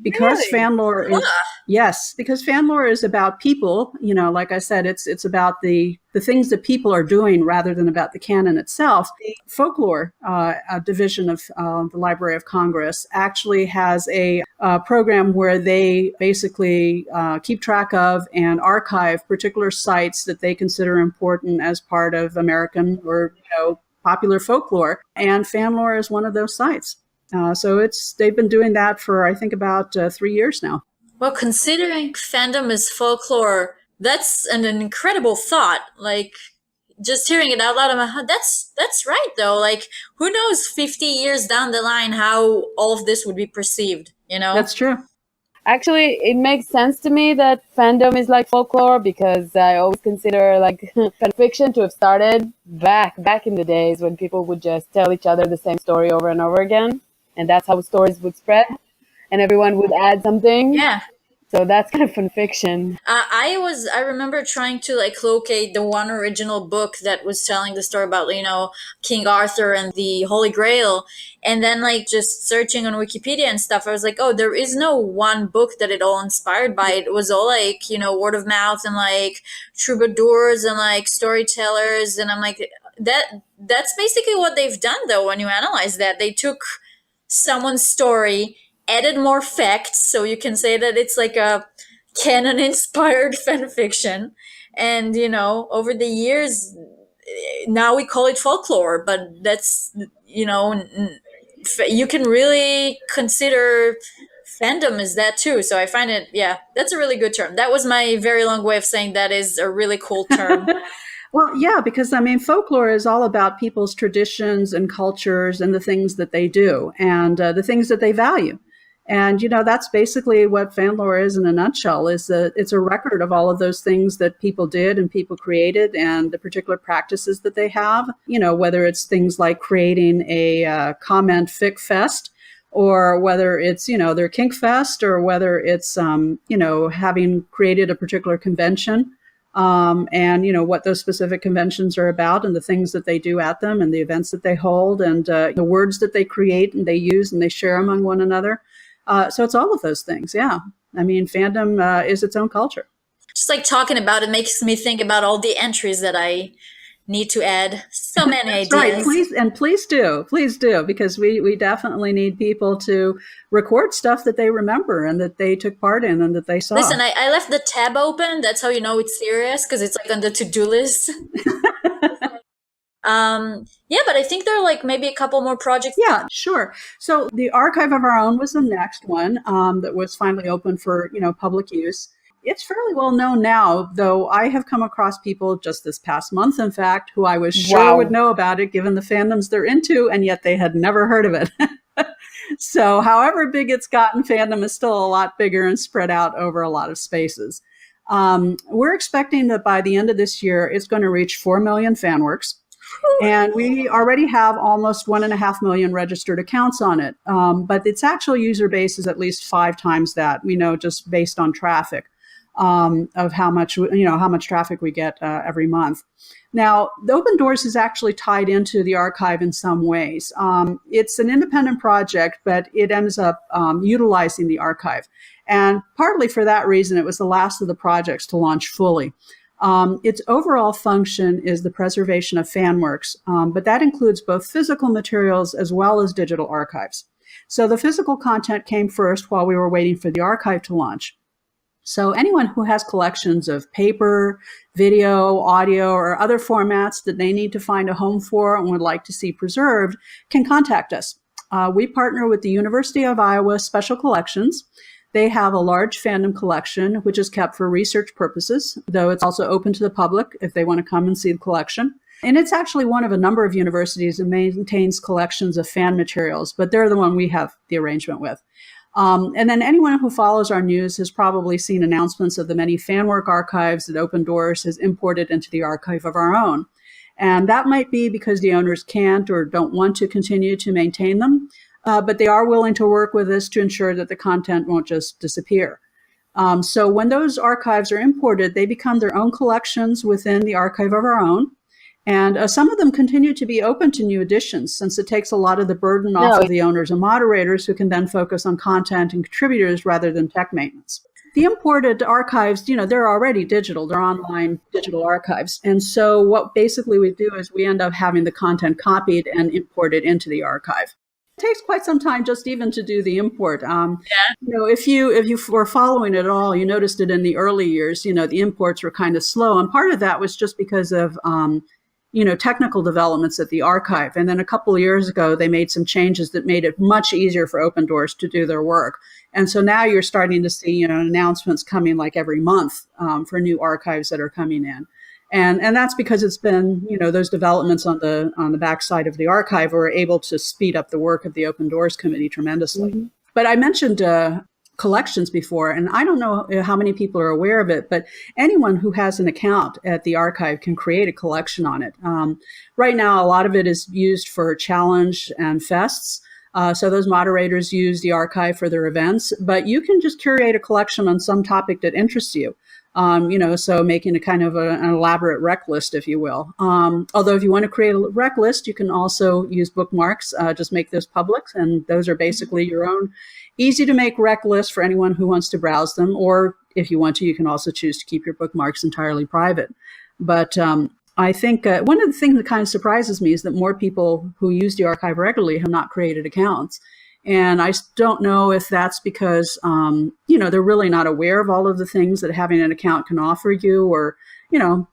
Because really? fan lore is, yes, because fan lore is about people, like I said, it's about the things that people are doing rather than about the canon itself. The folklore division of the Library of Congress actually has a program where they basically keep track of and archive particular sites that they consider important as part of American or, popular folklore. And fan lore is one of those sites. So they've been doing that for, I think, about 3 years now. Well, considering fandom is folklore, that's an incredible thought. Just hearing it out loud, I'm like, that's right, though. Who knows 50 years down the line how all of this would be perceived, That's true. Actually, it makes sense to me that fandom is like folklore because I always consider fan fiction to have started back in the days when people would just tell each other the same story over and over again. And that's how stories would spread. and everyone would add something. Yeah. So that's kind of fun fiction. I remember trying to like locate the one original book that was telling the story about, King Arthur and the Holy Grail. And then like just searching on Wikipedia and stuff, I was like, oh, there is no one book that it all inspired by. It was all like, word of mouth and like troubadours and like storytellers. And I'm like, that's basically what they've done though. When you analyze that, they took someone's story, added more facts, so you can say that it's like a canon inspired fan fiction. And over the years, now we call it folklore, but that's you can really consider fandom as that too. So I find it, that's a really good term. That was my very long way of saying that is a really cool term. Well, yeah, because I mean, folklore is all about people's traditions and cultures and the things that they do and the things that they value. And, that's basically what fan lore is in a nutshell, is that it's a record of all of those things that people did and people created and the particular practices that they have, whether it's things like creating a comment fic fest, or whether it's, their kink fest, or whether it's, having created a particular convention. And what those specific conventions are about and the things that they do at them and the events that they hold and the words that they create and they use and they share among one another. So it's all of those things. Yeah. I mean, fandom is its own culture. Just like talking about it makes me think about all the entries that I need to add. So many ideas. Right. Please do, because we definitely need people to record stuff that they remember and that they took part in and that they saw. Listen, I left the tab open. That's how you know it's serious, because it's like on the to-do list. But I think there are like maybe a couple more projects. Yeah, sure. So the Archive of Our Own was the next one that was finally open for, public use. It's fairly well known now, though I have come across people just this past month, in fact, who I was sure would know about it given the fandoms they're into, and yet they had never heard of it. So however big it's gotten, fandom is still a lot bigger and spread out over a lot of spaces. We're expecting that by the end of this year, it's going to reach 4 million fanworks. And we already have almost 1.5 million registered accounts on it. But its actual user base is at least 5 times that, we know, just based on traffic. Of how much traffic we get every month. Now, the Open Doors is actually tied into the archive in some ways. It's an independent project, but it ends up utilizing the archive. And partly for that reason, it was the last of the projects to launch fully. Its overall function is the preservation of fanworks, but that includes both physical materials as well as digital archives. So the physical content came first while we were waiting for the archive to launch. So anyone who has collections of paper, video, audio, or other formats that they need to find a home for and would like to see preserved can contact us. We partner with the University of Iowa Special Collections. They have a large fandom collection, which is kept for research purposes, though it's also open to the public if they want to come and see the collection. And it's actually one of a number of universities that maintains collections of fan materials, but they're the one we have the arrangement with. And then anyone who follows our news has probably seen announcements of the many fanwork archives that Open Doors has imported into the Archive of Our Own. And that might be because the owners can't or don't want to continue to maintain them, but they are willing to work with us to ensure that the content won't just disappear. So when those archives are imported, they become their own collections within the Archive of Our Own. And some of them continue to be open to new additions, since it takes a lot of the burden off of the owners and moderators, who can then focus on content and contributors rather than tech maintenance. The imported archives, they're already digital. They're online digital archives. And so what basically we do is we end up having the content copied and imported into the archive. It takes quite some time just even to do the import. If you were following it at all, you noticed it in the early years, the imports were kind of slow. And part of that was just because of technical developments at the archive. And then a couple of years ago, they made some changes that made it much easier for Open Doors to do their work. And so now you're starting to see, announcements coming like every month for new archives that are coming in. And that's because it's been, those developments on the backside of the archive were able to speed up the work of the Open Doors Committee tremendously. Mm-hmm. But I mentioned collections before, and I don't know how many people are aware of it, but anyone who has an account at the archive can create a collection on it. Right now, a lot of it is used for challenge and fests, So those moderators use the archive for their events, but you can just curate a collection on some topic that interests you. So making a kind of an elaborate rec list, if you will. Although if you want to create a rec list, you can also use bookmarks, just make those public. And those are basically your own easy to make rec lists for anyone who wants to browse them. Or if you want to, you can also choose to keep your bookmarks entirely private. But I think one of the things that kind of surprises me is that more people who use the archive regularly have not created accounts. And I don't know if that's because, they're really not aware of all of the things that having an account can offer you, or,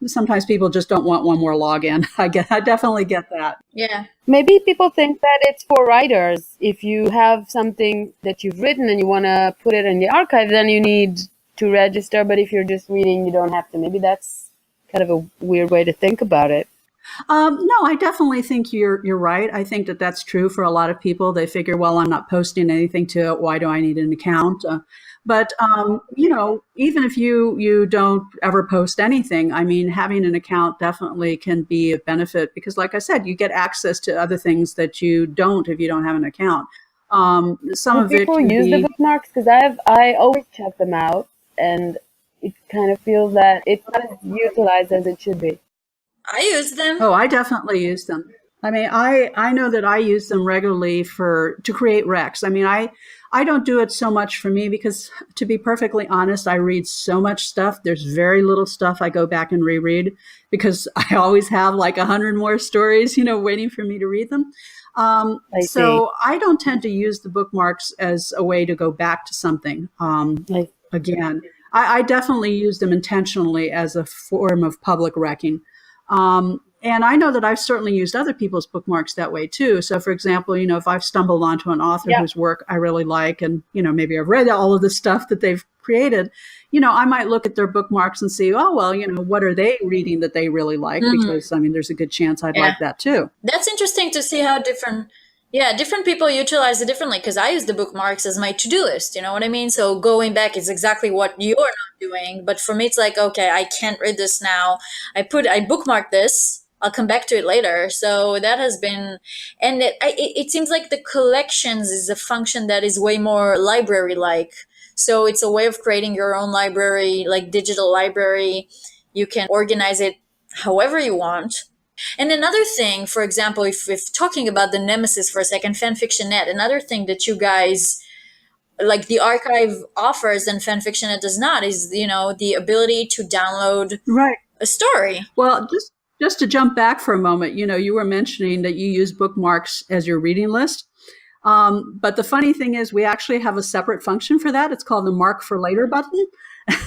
sometimes people just don't want one more login. I definitely get that. Yeah. Maybe people think that it's for writers. If you have something that you've written and you want to put it in the archive, then you need to register. But if you're just reading, you don't have to. Maybe that's kind of a weird way to think about it. No, I definitely think you're right. I think that that's true for a lot of people. They figure, well, I'm not posting anything to it. Why do I need an account? But even if you don't ever post anything, I mean, having an account definitely can be a benefit because, like I said, you get access to other things that you don't if you don't have an account. Some of it people use the bookmarks because I always check them out, and it kind of feels that it's not as utilized as it should be. I use them. Oh, I definitely use them. I mean, I know that I use them regularly to create recs. I mean, I don't do it so much for me because, to be perfectly honest, I read so much stuff. There's very little stuff I go back and reread because I always have like 100 more stories, waiting for me to read them. So I don't tend to use the bookmarks as a way to go back to something again. I definitely use them intentionally as a form of public wrecking. And I know that I've certainly used other people's bookmarks that way too. So for example, if I've stumbled onto an author whose work I really like, and, maybe I've read all of the stuff that they've created, I might look at their bookmarks and see, oh, well, what are they reading that they really like? Mm-hmm. Because, there's a good chance I'd like that too. That's interesting to see how different people utilize it differently, because I use the bookmarks as my to-do list, you know what I mean? So going back is exactly what you're not doing. But for me, it's like, okay, I can't read this now. I bookmark this. I'll come back to it later. So that has been, and it seems like the collections is a function that is way more library-like. So it's a way of creating your own library, like digital library. You can organize it however you want. And another thing, for example, if talking about the nemesis for a second, FanfictionNet, another thing that you guys, like the archive offers and FanfictionNet does not, is, the ability to download a story. Well, just to jump back for a moment, you were mentioning that you use bookmarks as your reading list. But the funny thing is we actually have a separate function for that. It's called the Mark for Later button.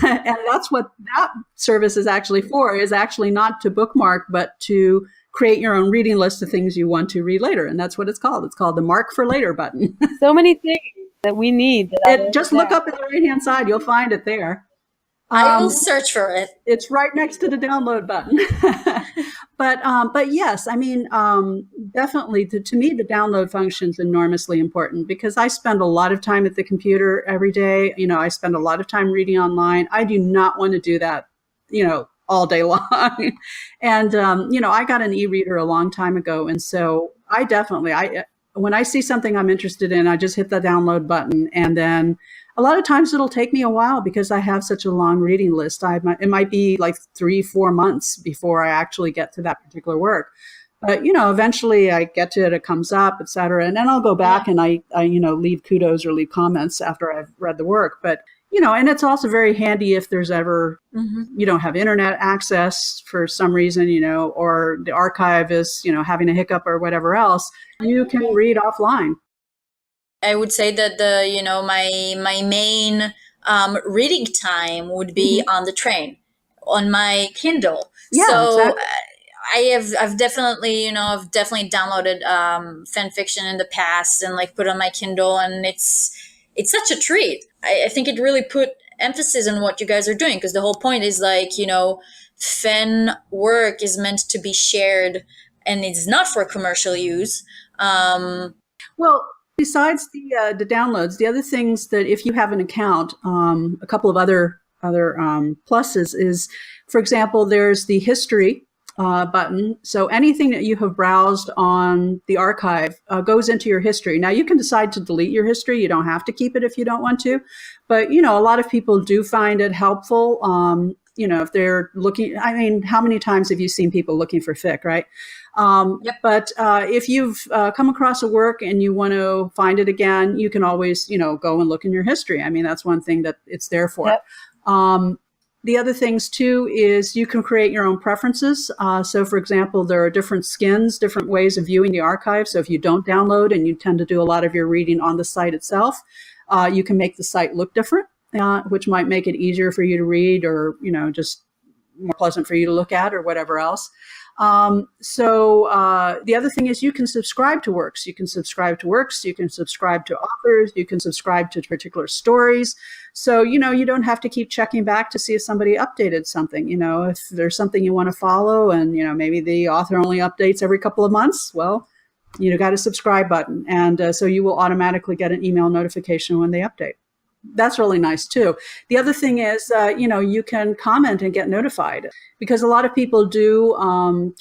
And that's what that service is actually for, is actually not to bookmark, but to create your own reading list of things you want to read later. And that's what it's called. It's called the Mark for Later button. So many things that we need. Just look up at the right-hand side. You'll find it there. I will search for it. It's right next to the download button. But yes, definitely to me, the download function is enormously important because I spend a lot of time at the computer every day. I spend a lot of time reading online. I do not want to do that, all day long. And, I got an e-reader a long time ago. And so when I see something I'm interested in, I just hit the download button, and then a lot of times it'll take me a while because I have such a long reading list. It might be like 3-4 months before I actually get to that particular work. But, eventually I get to it, it comes up, et cetera. And then I'll go back and I leave kudos or leave comments after I've read the work. But, and it's also very handy if there's ever, you don't have internet access for some reason, or the archive is, having a hiccup or whatever else, you can read offline. I would say that my main reading time would be on the train, on my Kindle. Yeah, so exactly. I've definitely downloaded fan fiction in the past and put on my Kindle, and it's such a treat. I think it really put emphasis on what you guys are doing, because the whole point is fan work is meant to be shared, and it's not for commercial use. Well, besides the downloads, the other things that if you have an account, a couple of other pluses is, for example, there's the history button. So anything that you have browsed on the archive goes into your history. Now you can decide to delete your history. You don't have to keep it if you don't want to. But, a lot of people do find it helpful. If they're looking, how many times have you seen people looking for fic, right? Yep. But if you've come across a work and you want to find it again, you can always, go and look in your history. That's one thing that it's there for. Yep. The other things too is you can create your own preferences. So for example, there are different skins, different ways of viewing the archive. So if you don't download and you tend to do a lot of your reading on the site itself, you can make the site look different, which might make it easier for you to read or, just more pleasant for you to look at or whatever else. The other thing is you can subscribe to works. You can subscribe to works. You can subscribe to authors. You can subscribe to particular stories. So, you don't have to keep checking back to see if somebody updated something. If there's something you want to follow and, maybe the author only updates every couple of months, well, got a subscribe button. And so you will automatically get an email notification when they update. That's really nice too. The other thing is, you can comment and get notified because a lot of people do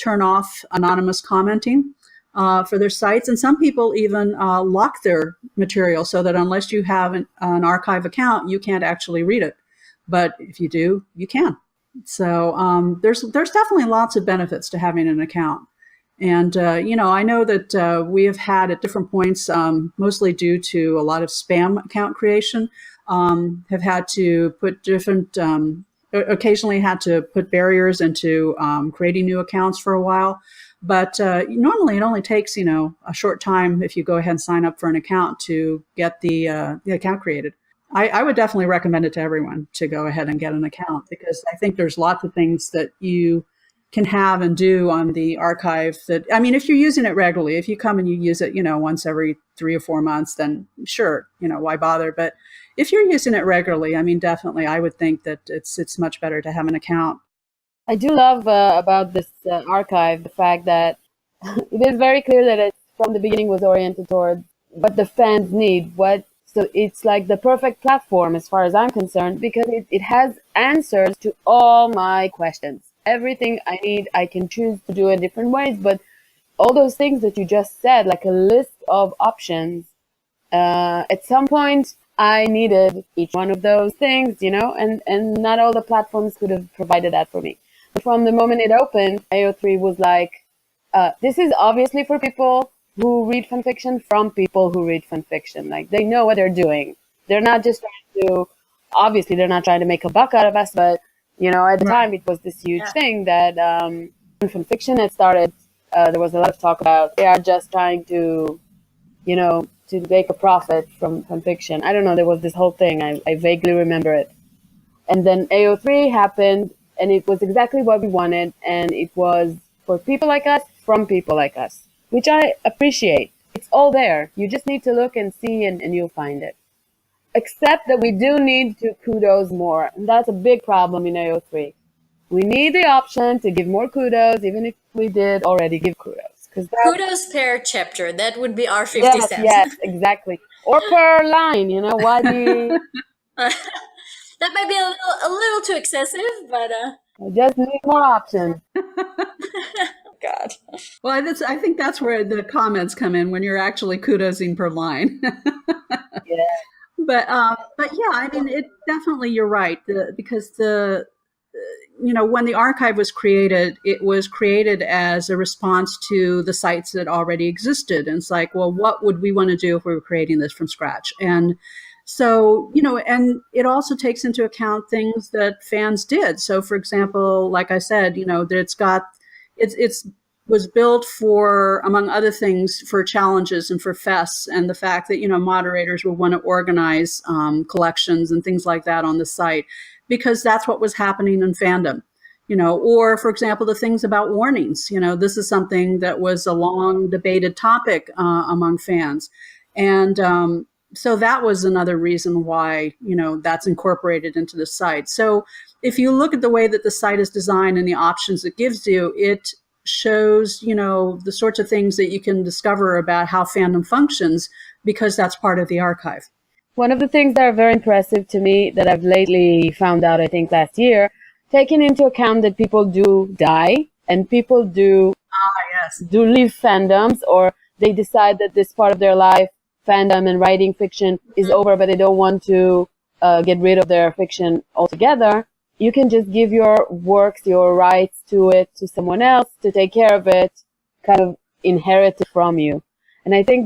turn off anonymous commenting for their sites. And some people even lock their material so that unless you have an archive account, you can't actually read it. But if you do, you can. So there's definitely lots of benefits to having an account. And, I know that we have had at different points, mostly due to a lot of spam account creation, have had to put occasionally had to put barriers into creating new accounts for a while. But normally it only takes, a short time if you go ahead and sign up for an account to get the account created. I would definitely recommend it to everyone to go ahead and get an account because I think there's lots of things that you can have and do on the archive that, if you're using it regularly, if you come and you use it, once every 3 or 4 months, then sure, why bother? But if you're using it regularly, definitely, I would think that it's much better to have an account. I do love about this archive, the fact that it is very clear that it from the beginning was oriented toward what the fans need. So it's like the perfect platform as far as I'm concerned, because it has answers to all my questions. Everything I need, I can choose to do in different ways, but all those things that you just said, like a list of options, at some point I needed each one of those things, and not all the platforms could have provided that for me. But from the moment it opened, AO3 was like, this is obviously for people who read fanfiction from people who read fanfiction. Like, they know what they're doing. They're not just trying to, obviously they're not trying to make a buck out of us, but at the time it was this huge thing that when fanfiction had started, there was a lot of talk about they are just trying to, to make a profit from fanfiction. I don't know, there was this whole thing. I vaguely remember it. And then AO3 happened, and it was exactly what we wanted, and it was for people like us, from people like us, which I appreciate. It's all there. You just need to look and see, and you'll find it. Except that we do need to kudos more, and that's a big problem in AO3. We need the option to give more kudos, even if we did already give kudos. Kudos per chapter, that would be our 50 cents. Yes, exactly. Or per line, why do you... That might be a little too excessive, but... I just need more options. God. Well, I think that's where the comments come in, when you're actually kudosing per line. Yeah. But yeah, it definitely, you're right, because when the archive was created, it was created as a response to the sites that already existed. And it's like, well, what would we want to do if we were creating this from scratch? And so, and it also takes into account things that fans did. So, for example, like I said, that it's was built for, among other things, for challenges and for fests, and the fact that, moderators will want to organize collections and things like that on the site, because that's what was happening in fandom. Or, for example, the things about warnings. This is something that was a long debated topic among fans. And so that was another reason why, that's incorporated into the site. So if you look at the way that the site is designed and the options it gives you, it shows, the sorts of things that you can discover about how fandom functions, because that's part of the archive. One of the things that are very impressive to me that I've lately found out, I think last year, taking into account that people do die and people do leave fandoms, or they decide that this part of their life, fandom and writing fiction, is over, but they don't want to get rid of their fiction altogether, you can just give your works, your rights to it, to someone else to take care of it, kind of inherit it from you. And I think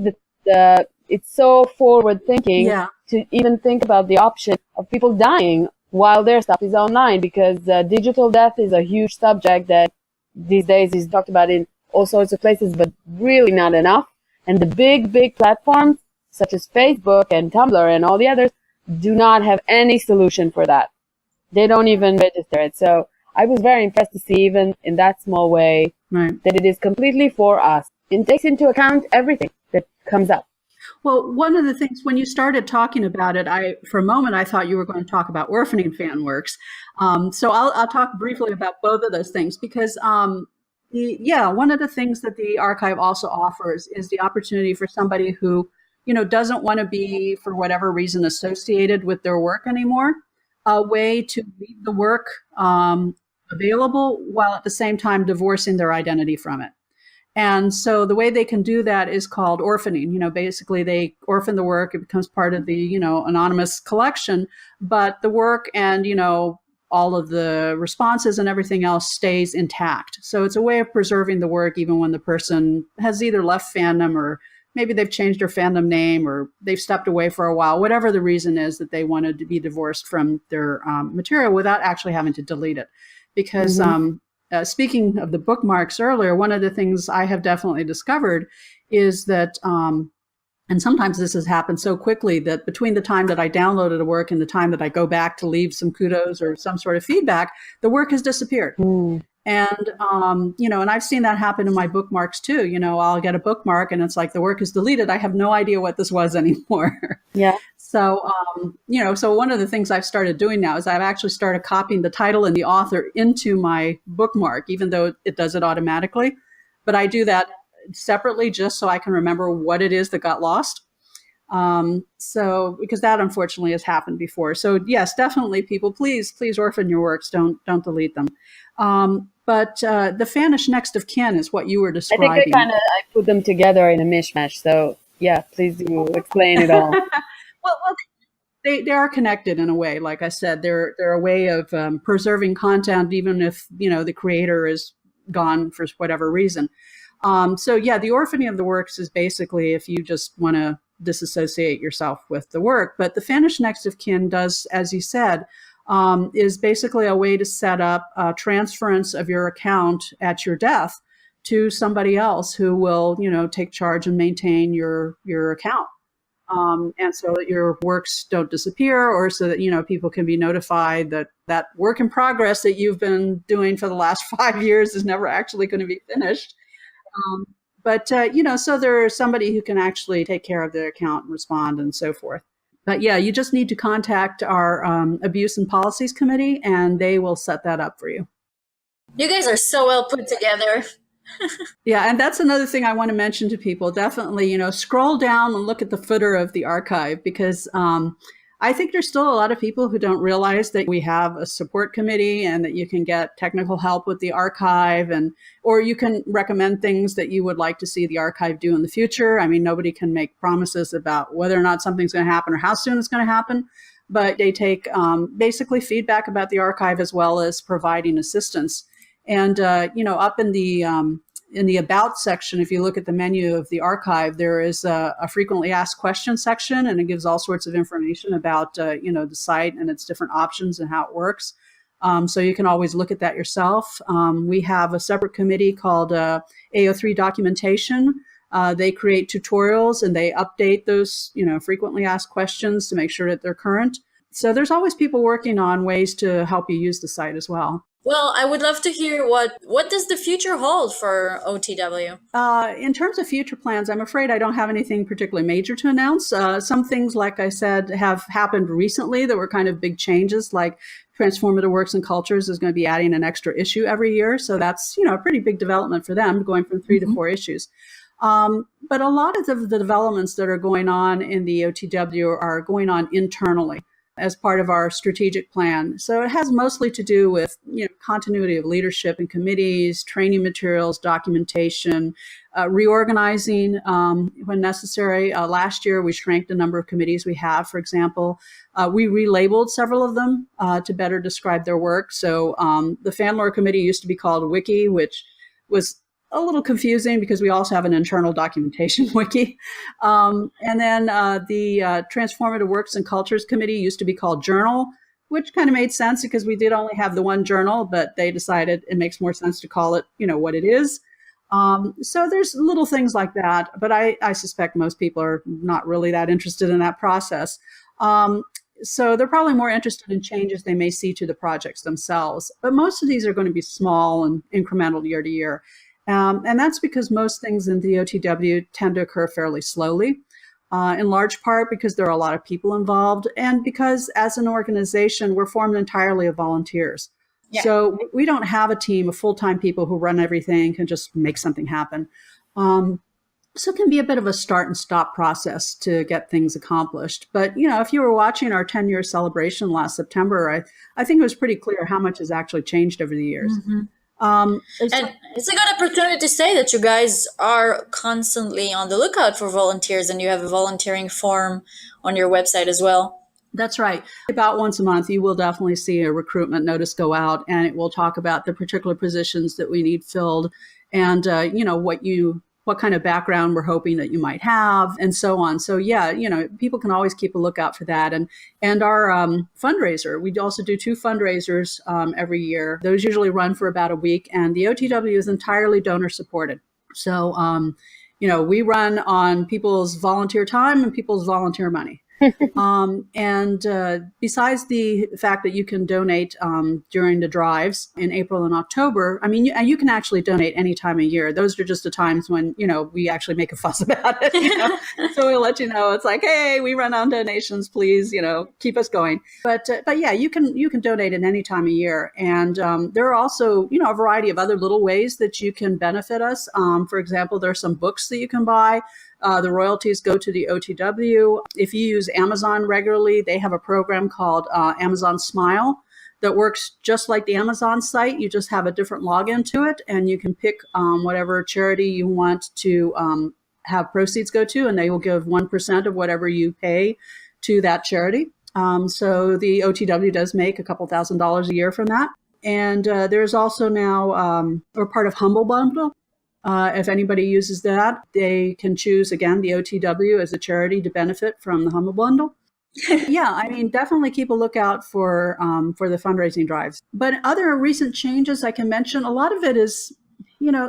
that it's so forward thinking to even think about the option of people dying while their stuff is online, because digital death is a huge subject that these days is talked about in all sorts of places, but really not enough. And the big platforms such as Facebook and Tumblr and all the others do not have any solution for that. They don't even register it. So I was very impressed to see, even in that small way, that it is completely for us. It takes into account everything that comes up. Well, one of the things, when you started talking about it, for a moment, I thought you were going to talk about Orphaning fanworks. So I'll talk briefly about both of those things, because one of the things that the archive also offers is the opportunity for somebody who, doesn't want to be, for whatever reason, associated with their work anymore, a way to leave the work available while at the same time divorcing their identity from it. And so the way they can do that is called orphaning. Basically they orphan the work. It becomes part of the, anonymous collection, but the work and, all of the responses and everything else stays intact. So it's a way of preserving the work even when the person has either left fandom, or maybe they've changed their fandom name, or they've stepped away for a while, whatever the reason is that they wanted to be divorced from their material without actually having to delete it. Because speaking of the bookmarks earlier, one of the things I have definitely discovered is that, and sometimes this has happened so quickly that between the time that I downloaded a work and the time that I go back to leave some kudos or some sort of feedback, the work has disappeared. And, and I've seen that happen in my bookmarks too. I'll get a bookmark and it's like the work is deleted. I have no idea what this was anymore. Yeah. So, so one of the things I've started doing now is I've actually started copying the title and the author into my bookmark, even though it does it automatically. But I do that separately just so I can remember what it is that got lost. Because that unfortunately has happened before. So yes, definitely people, please orphan your works. Don't delete them. But the Fanish next of kin is what you were describing. I think I put them together in a mishmash. So yeah, please do explain it all. well, they are connected in a way. Like I said, they're a way of preserving content, even if the creator is gone for whatever reason. The orphaning of the works is basically if you just want to disassociate yourself with the work. But the Fanish next of kin does, as you said, is basically a way to set up a transference of your account at your death to somebody else who will, take charge and maintain your account. And so that your works don't disappear, or so that, people can be notified that that work in progress that you've been doing for the last 5 years is never actually going to be finished. So there's somebody who can actually take care of their account and respond and so forth. But yeah, you just need to contact our Abuse and Policies Committee, and they will set that up for you. You guys are so well put together. Yeah, and that's another thing I want to mention to people. Definitely, scroll down and look at the footer of the archive, because I think there's still a lot of people who don't realize that we have a support committee and that you can get technical help with the archive, or you can recommend things that you would like to see the archive do in the future. I mean, nobody can make promises about whether or not something's going to happen or how soon it's going to happen, but they take basically feedback about the archive as well as providing assistance. And, up in the About section, if you look at the menu of the archive, there is a frequently asked questions section, and it gives all sorts of information about, the site and its different options and how it works. So you can always look at that yourself. We have a separate committee called AO3 Documentation. They create tutorials and they update those, frequently asked questions to make sure that they're current. So there's always people working on ways to help you use the site as well. Well, I would love to hear what does the future hold for OTW? In terms of future plans, I'm afraid I don't have anything particularly major to announce. Some things, like I said, have happened recently that were kind of big changes, like Transformative Works and Cultures is going to be adding an extra issue every year. So that's, a pretty big development for them, going from 3 to 4 issues. But a lot of the developments that are going on in the OTW are going on internally. as part of our strategic plan. So it has mostly to do with continuity of leadership and committees, training materials, documentation, reorganizing when necessary. Last year, we shrank the number of committees we have. For example, we relabeled several of them to better describe their work. So the Fanlore Committee used to be called Wiki, which was a little confusing because we also have an internal documentation wiki. And then the Transformative Works and Cultures Committee used to be called Journal, which kind of made sense because we did only have the one journal, but they decided it makes more sense to call it, what it is. So there's little things like that, but I suspect most people are not really that interested in that process. So they're probably more interested in changes they may see to the projects themselves. But most of these are going to be small and incremental year to year. And that's because most things in the OTW tend to occur fairly slowly, in large part because there are a lot of people involved and because as an organization, we're formed entirely of volunteers. Yeah. So we don't have a team of full-time people who run everything and just make something happen. So it can be a bit of a start and stop process to get things accomplished. But, if you were watching our 10-year celebration last September, I think it was pretty clear how much has actually changed over the years. Mm-hmm. And it's a good opportunity to say that you guys are constantly on the lookout for volunteers and you have a volunteering form on your website as well. That's right. About once a month, you will definitely see a recruitment notice go out and it will talk about the particular positions that we need filled and, what kind of background we're hoping that you might have and so on. So yeah, people can always keep a lookout for that. And our fundraiser, we also do 2 fundraisers every year. Those usually run for about a week and the OTW is entirely donor supported. So, we run on people's volunteer time and people's volunteer money. Besides the fact that you can donate during the drives in April and October, you can actually donate any time of year. Those are just the times when, we actually make a fuss about it. So we'll let you know. It's like, hey, we run on donations, please, keep us going. But yeah, you can donate at any time of year. And there are also, a variety of other little ways that you can benefit us. For example, there are some books that you can buy. The royalties go to the OTW. If you use Amazon regularly, they have a program called Amazon Smile that works just like the Amazon site. You just have a different login to it, and you can pick whatever charity you want to have proceeds go to, and they will give 1% of whatever you pay to that charity. So the OTW does make a couple $1,000s a year from that. And there's also now, we're part of Humble Bundle. If anybody uses that, they can choose, again, the OTW as a charity to benefit from the Humble Bundle. Yeah, definitely keep a lookout for the fundraising drives. But other recent changes I can mention, a lot of it is,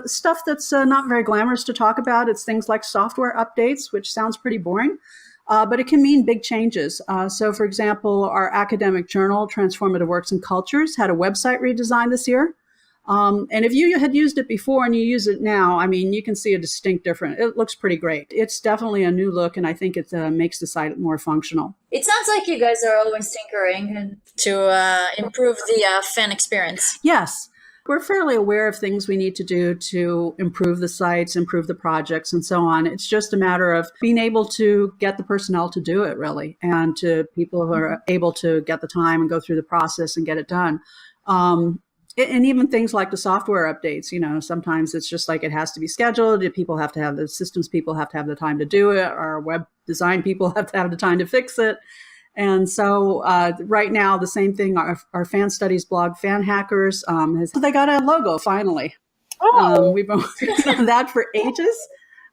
stuff that's not very glamorous to talk about. It's things like software updates, which sounds pretty boring, but it can mean big changes. So, for example, our academic journal, Transformative Works and Cultures, had a website redesign this year. And if you had used it before and you use it now, you can see a distinct difference. It looks pretty great. It's definitely a new look, and I think it makes the site more functional. It sounds like you guys are always tinkering to improve the fan experience. Yes. We're fairly aware of things we need to do to improve the sites, improve the projects, and so on. It's just a matter of being able to get the personnel to do it, really, and to people who are able to get the time and go through the process and get it done. And even things like the software updates, sometimes it's just like it has to be scheduled. The systems people have to have the time to do it. Our web design people have to have the time to fix it. And so right now, the same thing, our fan studies blog, Fan Hackers, they got a logo finally. Oh. We've been working on that for ages.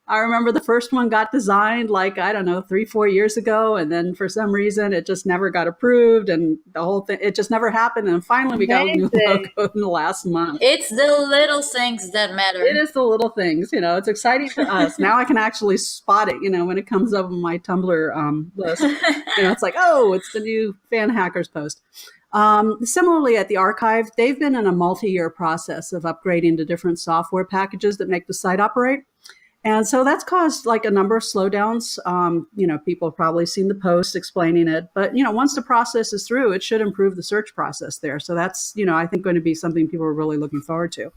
I remember the first one got designed 3-4 years ago. And then for some reason, it just never got approved. And the whole thing, it just never happened. And finally, we got a new logo in the last month. It's the little things that matter. It is the little things. It's exciting for us. Now I can actually spot it, when it comes up on my Tumblr list. It's like, oh, it's the new Fan Hackers post. Similarly, at the archive, they've been in a multi-year process of upgrading to different software packages that make the site operate. And so that's caused a number of slowdowns. People have probably seen the posts explaining it. But, once the process is through, it should improve the search process there. So that's, I think going to be something people are really looking forward to.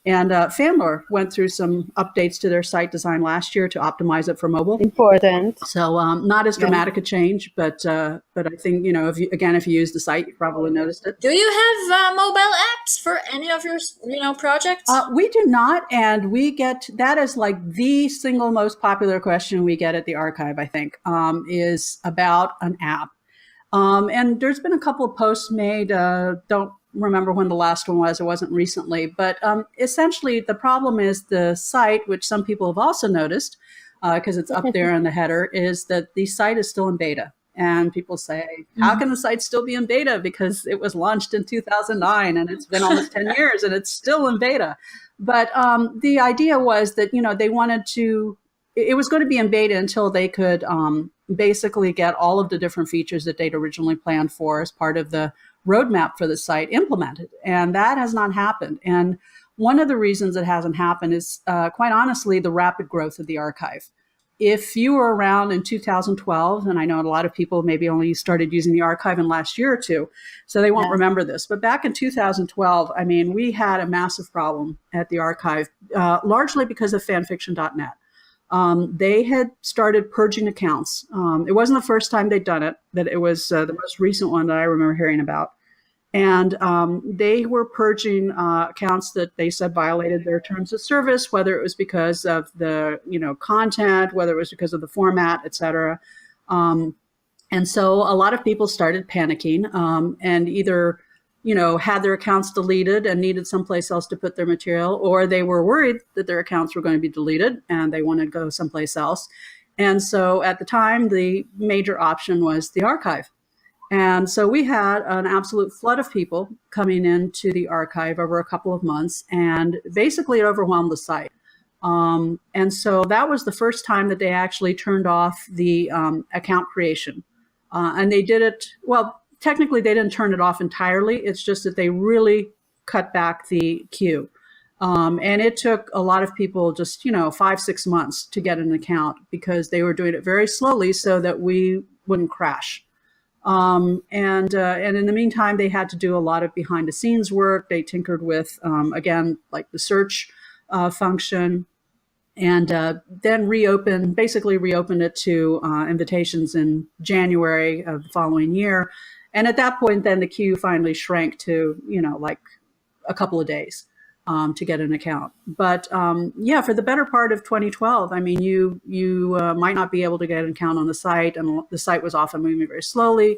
And Fanlore went through some updates to their site design last year to optimize it for mobile. Important. So not as dramatic a change, but I think, if you use the site, you probably noticed it. Do you have mobile apps for any of your projects? We do not, and we get that is like the single most popular question we get at the archive, I think, is about an app. And there's been a couple of posts made, don't remember when the last one was, it wasn't recently, but essentially the problem is the site, which some people have also noticed, because it's up there in the header, is that the site is still in beta. And people say, how can the site still be in beta? Because it was launched in 2009 and it's been almost 10 years and it's still in beta. But the idea was that, they wanted to, it was going to be in beta until they could basically get all of the different features that they'd originally planned for as part of the roadmap for the site implemented. And that has not happened. And one of the reasons it hasn't happened is, quite honestly, the rapid growth of the archive. If you were around in 2012, and I know a lot of people maybe only started using the archive in the last year or two, so they won't remember this. But back in 2012, we had a massive problem at the archive, largely because of fanfiction.net. They had started purging accounts. It wasn't the first time they'd done it, but it was the most recent one that I remember hearing about. And they were purging accounts that they said violated their terms of service, whether it was because of the content, whether it was because of the format, et cetera. And so a lot of people started panicking and either had their accounts deleted and needed someplace else to put their material, or they were worried that their accounts were going to be deleted and they wanted to go someplace else. And so at the time, the major option was the archive. And so we had an absolute flood of people coming into the archive over a couple of months, and basically it overwhelmed the site. And so that was the first time that they actually turned off the account creation. And they did it, well, technically they didn't turn it off entirely. It's just that they really cut back the queue. And it took a lot of people just, 5-6 months to get an account because they were doing it very slowly so that we wouldn't crash. And in the meantime, they had to do a lot of behind the scenes work. They tinkered with, again, like the search function, and then basically reopened it to invitations in January of the following year. And at that point, then the queue finally shrank to, like a couple of days to get an account. But for the better part of 2012, you might not be able to get an account on the site, and the site was often moving very slowly.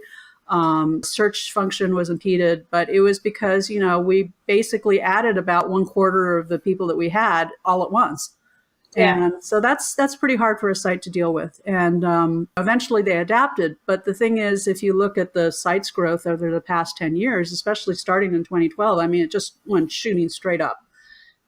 Search function was impeded, but it was because, we basically added about 1/4 of the people that we had all at once. Yeah. And so that's pretty hard for a site to deal with. And eventually they adapted. But the thing is, if you look at the site's growth over the past 10 years, especially starting in 2012, it just went shooting straight up.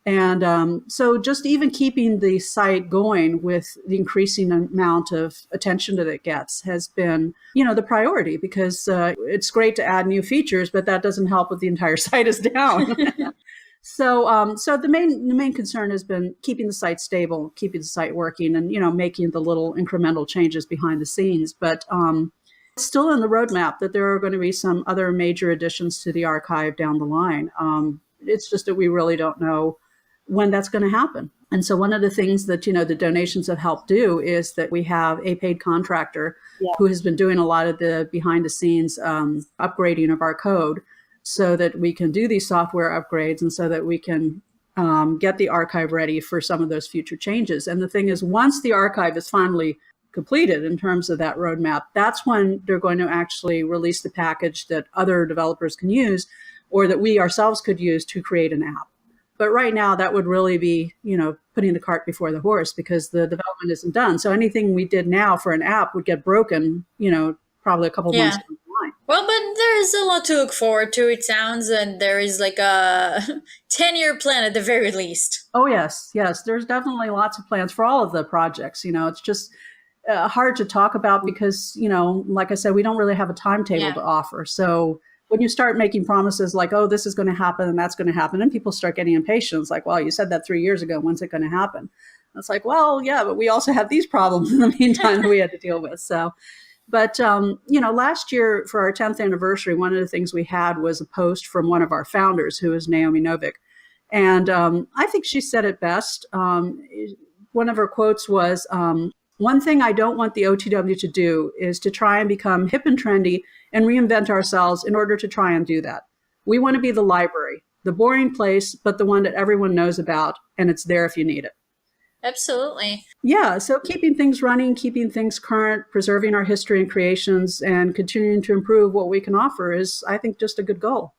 And so just even keeping the site going with the increasing amount of attention that it gets has been, the priority, because it's great to add new features, but that doesn't help if the entire site is down. So the main concern has been keeping the site stable, keeping the site working, and making the little incremental changes behind the scenes. But it's still in the roadmap that there are going to be some other major additions to the archive down the line. It's just that we really don't know when that's going to happen. And so one of the things that the donations have helped do is that we have a paid contractor who has been doing a lot of the behind the scenes upgrading of our code, so that we can do these software upgrades and so that we can get the archive ready for some of those future changes. And the thing is, once the archive is finally completed in terms of that roadmap, that's when they're going to actually release the package that other developers can use, or that we ourselves could use to create an app. But right now, that would really be, putting the cart before the horse, because the development isn't done. So anything we did now for an app would get broken, probably a couple of months. Well, but there's a lot to look forward to, it sounds, and there is like a 10-year plan at the very least. Oh, yes. There's definitely lots of plans for all of the projects. It's just hard to talk about because, like I said, we don't really have a timetable to offer. So when you start making promises like, oh, this is going to happen and that's going to happen, and people start getting impatient. It's like, well, you said that 3 years ago. When's it going to happen? And it's like, well, yeah, but we also have these problems in the meantime that we had to deal with. So. But, last year for our 10th anniversary, one of the things we had was a post from one of our founders, who is Naomi Novik. And I think she said it best. One of her quotes was, one thing I don't want the OTW to do is to try and become hip and trendy and reinvent ourselves in order to try and do that. We want to be the library, the boring place, but the one that everyone knows about, and it's there if you need it. Absolutely. Yeah, so keeping things running, keeping things current, preserving our history and creations, and continuing to improve what we can offer is, I think, just a good goal.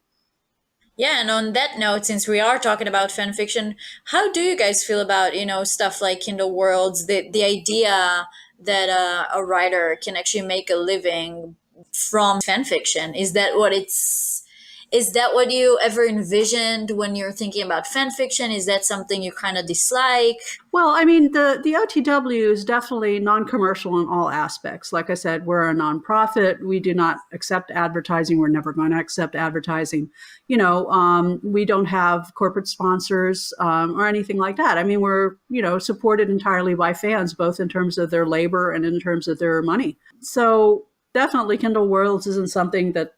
Yeah, and on that note, since we are talking about fan fiction, how do you guys feel about, stuff like Kindle Worlds, the idea that a writer can actually make a living from fan fiction? Is that what you ever envisioned when you're thinking about fan fiction? Is that something you kind of dislike? Well, I mean, the OTW is definitely non-commercial in all aspects. Like I said, we're a nonprofit. We do not accept advertising. We're never going to accept advertising. We don't have corporate sponsors or anything like that. I mean, we're, supported entirely by fans, both in terms of their labor and in terms of their money. So definitely Kindle Worlds isn't something that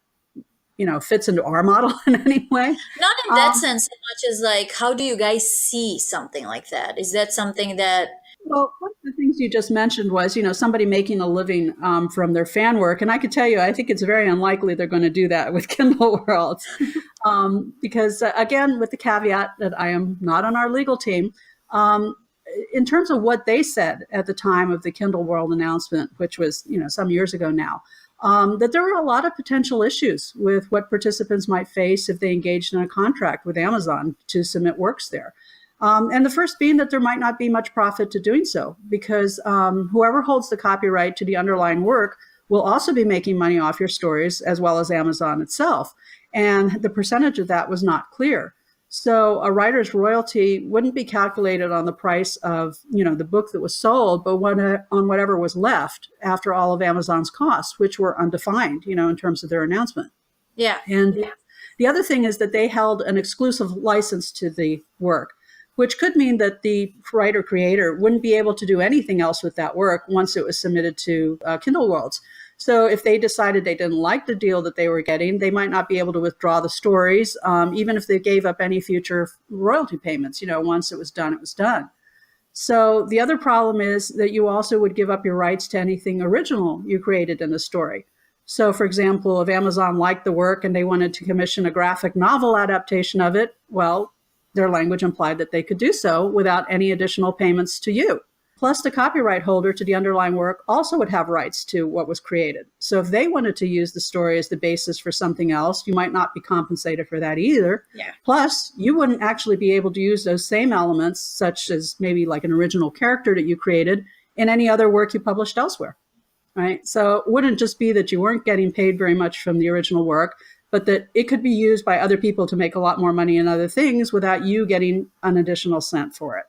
fits into our model in any way. Not in that sense so much as like, how do you guys see something like that? Is that something that... Well, one of the things you just mentioned was, somebody making a living from their fan work. And I could tell you, I think it's very unlikely they're going to do that with Kindle Worlds. Because again, with the caveat that I am not on our legal team, in terms of what they said at the time of the Kindle World announcement, which was, some years ago now, that there were a lot of potential issues with what participants might face if they engaged in a contract with Amazon to submit works there. And the first being that there might not be much profit to doing so, because whoever holds the copyright to the underlying work will also be making money off your stories, as well as Amazon itself. And the percentage of that was not clear. So a writer's royalty wouldn't be calculated on the price of, the book that was sold, but on whatever was left after all of Amazon's costs, which were undefined, in terms of their announcement. Yeah. And the other thing is that they held an exclusive license to the work, which could mean that the writer-creator wouldn't be able to do anything else with that work once it was submitted to Kindle Worlds. So if they decided they didn't like the deal that they were getting, they might not be able to withdraw the stories, even if they gave up any future royalty payments. Once it was done, it was done. So the other problem is that you also would give up your rights to anything original you created in the story. So, for example, if Amazon liked the work and they wanted to commission a graphic novel adaptation of it, well, their language implied that they could do so without any additional payments to you. Plus, the copyright holder to the underlying work also would have rights to what was created. So if they wanted to use the story as the basis for something else, you might not be compensated for that either. Yeah. Plus, you wouldn't actually be able to use those same elements, such as maybe like an original character that you created, in any other work you published elsewhere. Right? So it wouldn't just be that you weren't getting paid very much from the original work, but that it could be used by other people to make a lot more money in other things without you getting an additional cent for it.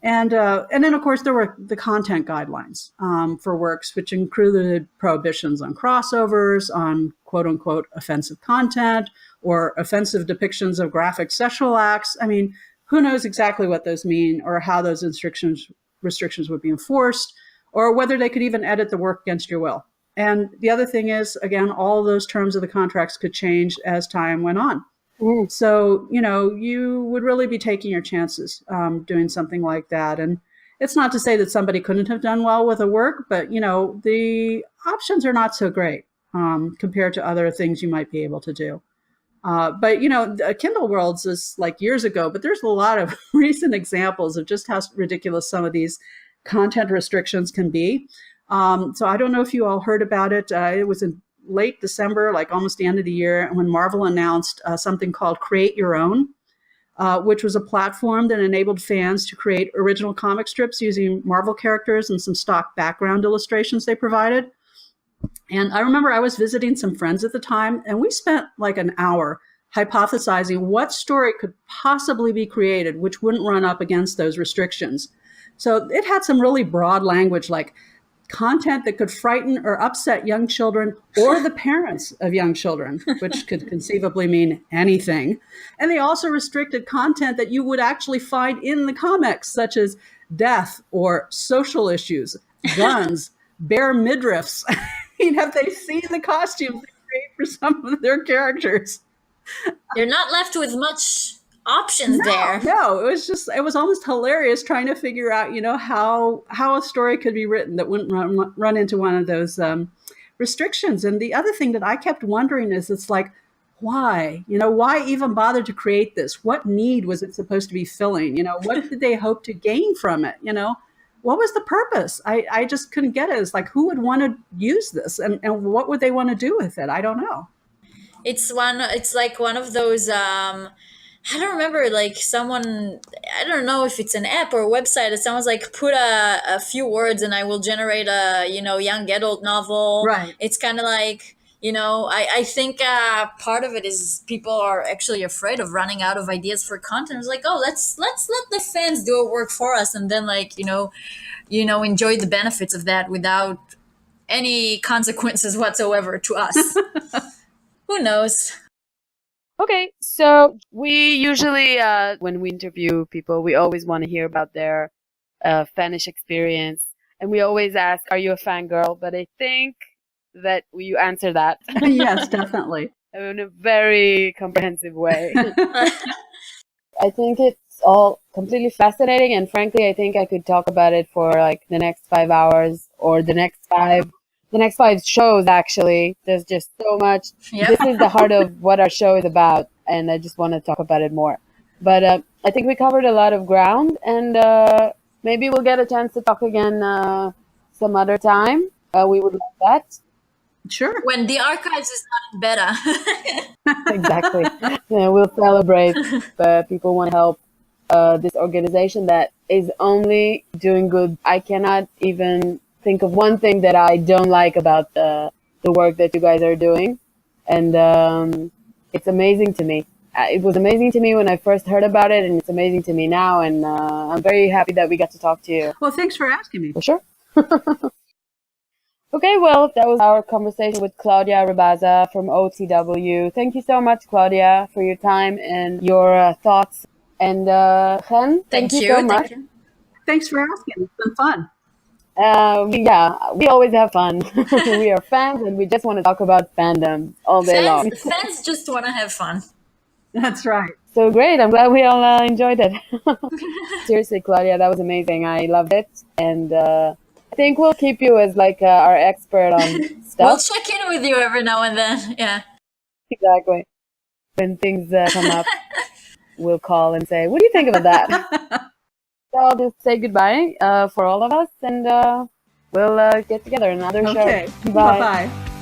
And then, of course, there were the content guidelines for works, which included prohibitions on crossovers, on quote-unquote offensive content, or offensive depictions of graphic sexual acts. I mean, who knows exactly what those mean or how those restrictions would be enforced, or whether they could even edit the work against your will. And the other thing is, again, all those terms of the contracts could change as time went on. So, you would really be taking your chances doing something like that. And it's not to say that somebody couldn't have done well with a work, but, the options are not so great compared to other things you might be able to do. But Kindle Worlds is like years ago, but there's a lot of recent examples of just how ridiculous some of these content restrictions can be. So I don't know if you all heard about it. It was in late December, like almost the end of the year, when Marvel announced something called Create Your Own, which was a platform that enabled fans to create original comic strips using Marvel characters and some stock background illustrations they provided. And I remember I was visiting some friends at the time, and we spent like an hour hypothesizing what story could possibly be created which wouldn't run up against those restrictions. So it had some really broad language, like content that could frighten or upset young children or the parents of young children, which could conceivably mean anything. And they also restricted content that you would actually find in the comics, such as death or social issues, guns, bare midriffs. I mean, have they seen the costumes they create for some of their characters? You're not left with much options there. No, it was almost hilarious trying to figure out, how a story could be written that wouldn't run into one of those restrictions. And the other thing that I kept wondering is, it's like, why? Why even bother to create this? What need was it supposed to be filling? What did they hope to gain from it? What was the purpose? I just couldn't get it. It's like, who would want to use this, and what would they want to do with it? I don't know. It's like one of those I don't remember, like someone, I don't know if it's an app or a website, that someone's like, put a few words and I will generate a, young adult novel. Right. It's kind of like, I think part of it is people are actually afraid of running out of ideas for content. It's like, oh, let's let the fans do a work for us, and then like, enjoy the benefits of that without any consequences whatsoever to us. Who knows? Okay, so we usually, when we interview people, we always want to hear about their fanish experience. And we always ask, are you a fangirl? But I think that you answer that. Yes, definitely. In a very comprehensive way. I think it's all completely fascinating. And frankly, I think I could talk about it for like the next 5 hours, or the next five shows, actually. There's just so much. Yep. This is the heart of what our show is about, and I just want to talk about it more. But I think we covered a lot of ground, and maybe we'll get a chance to talk again some other time. We would love that. Sure. When the archives is not in beta. Exactly. Yeah, we'll celebrate. People want to help this organization that is only doing good. I cannot even think of one thing that I don't like about the work that you guys are doing. And it's amazing to me. It was amazing to me when I first heard about it, and it's amazing to me now. And I'm very happy that we got to talk to you. Well, thanks for asking me. For sure. Okay, well, that was our conversation with Claudia Rebaza from OTW. Thank you so much, Claudia, for your time and your thoughts. And Chen, thank you so much. Thanks for asking. It's been fun. We always have fun. We are fans, and we just want to talk about fandom all day long. Fans just want to have fun. That's right. So great. I'm glad we all enjoyed it. Seriously, Claudia, that was amazing. I loved it. And I think we'll keep you as like our expert on stuff. We'll check in with you every now and then. Yeah. Exactly. When things come up, we'll call and say, what do you think about that? So I'll just say goodbye for all of us, and we'll get together another show. Okay. Bye. Bye-bye.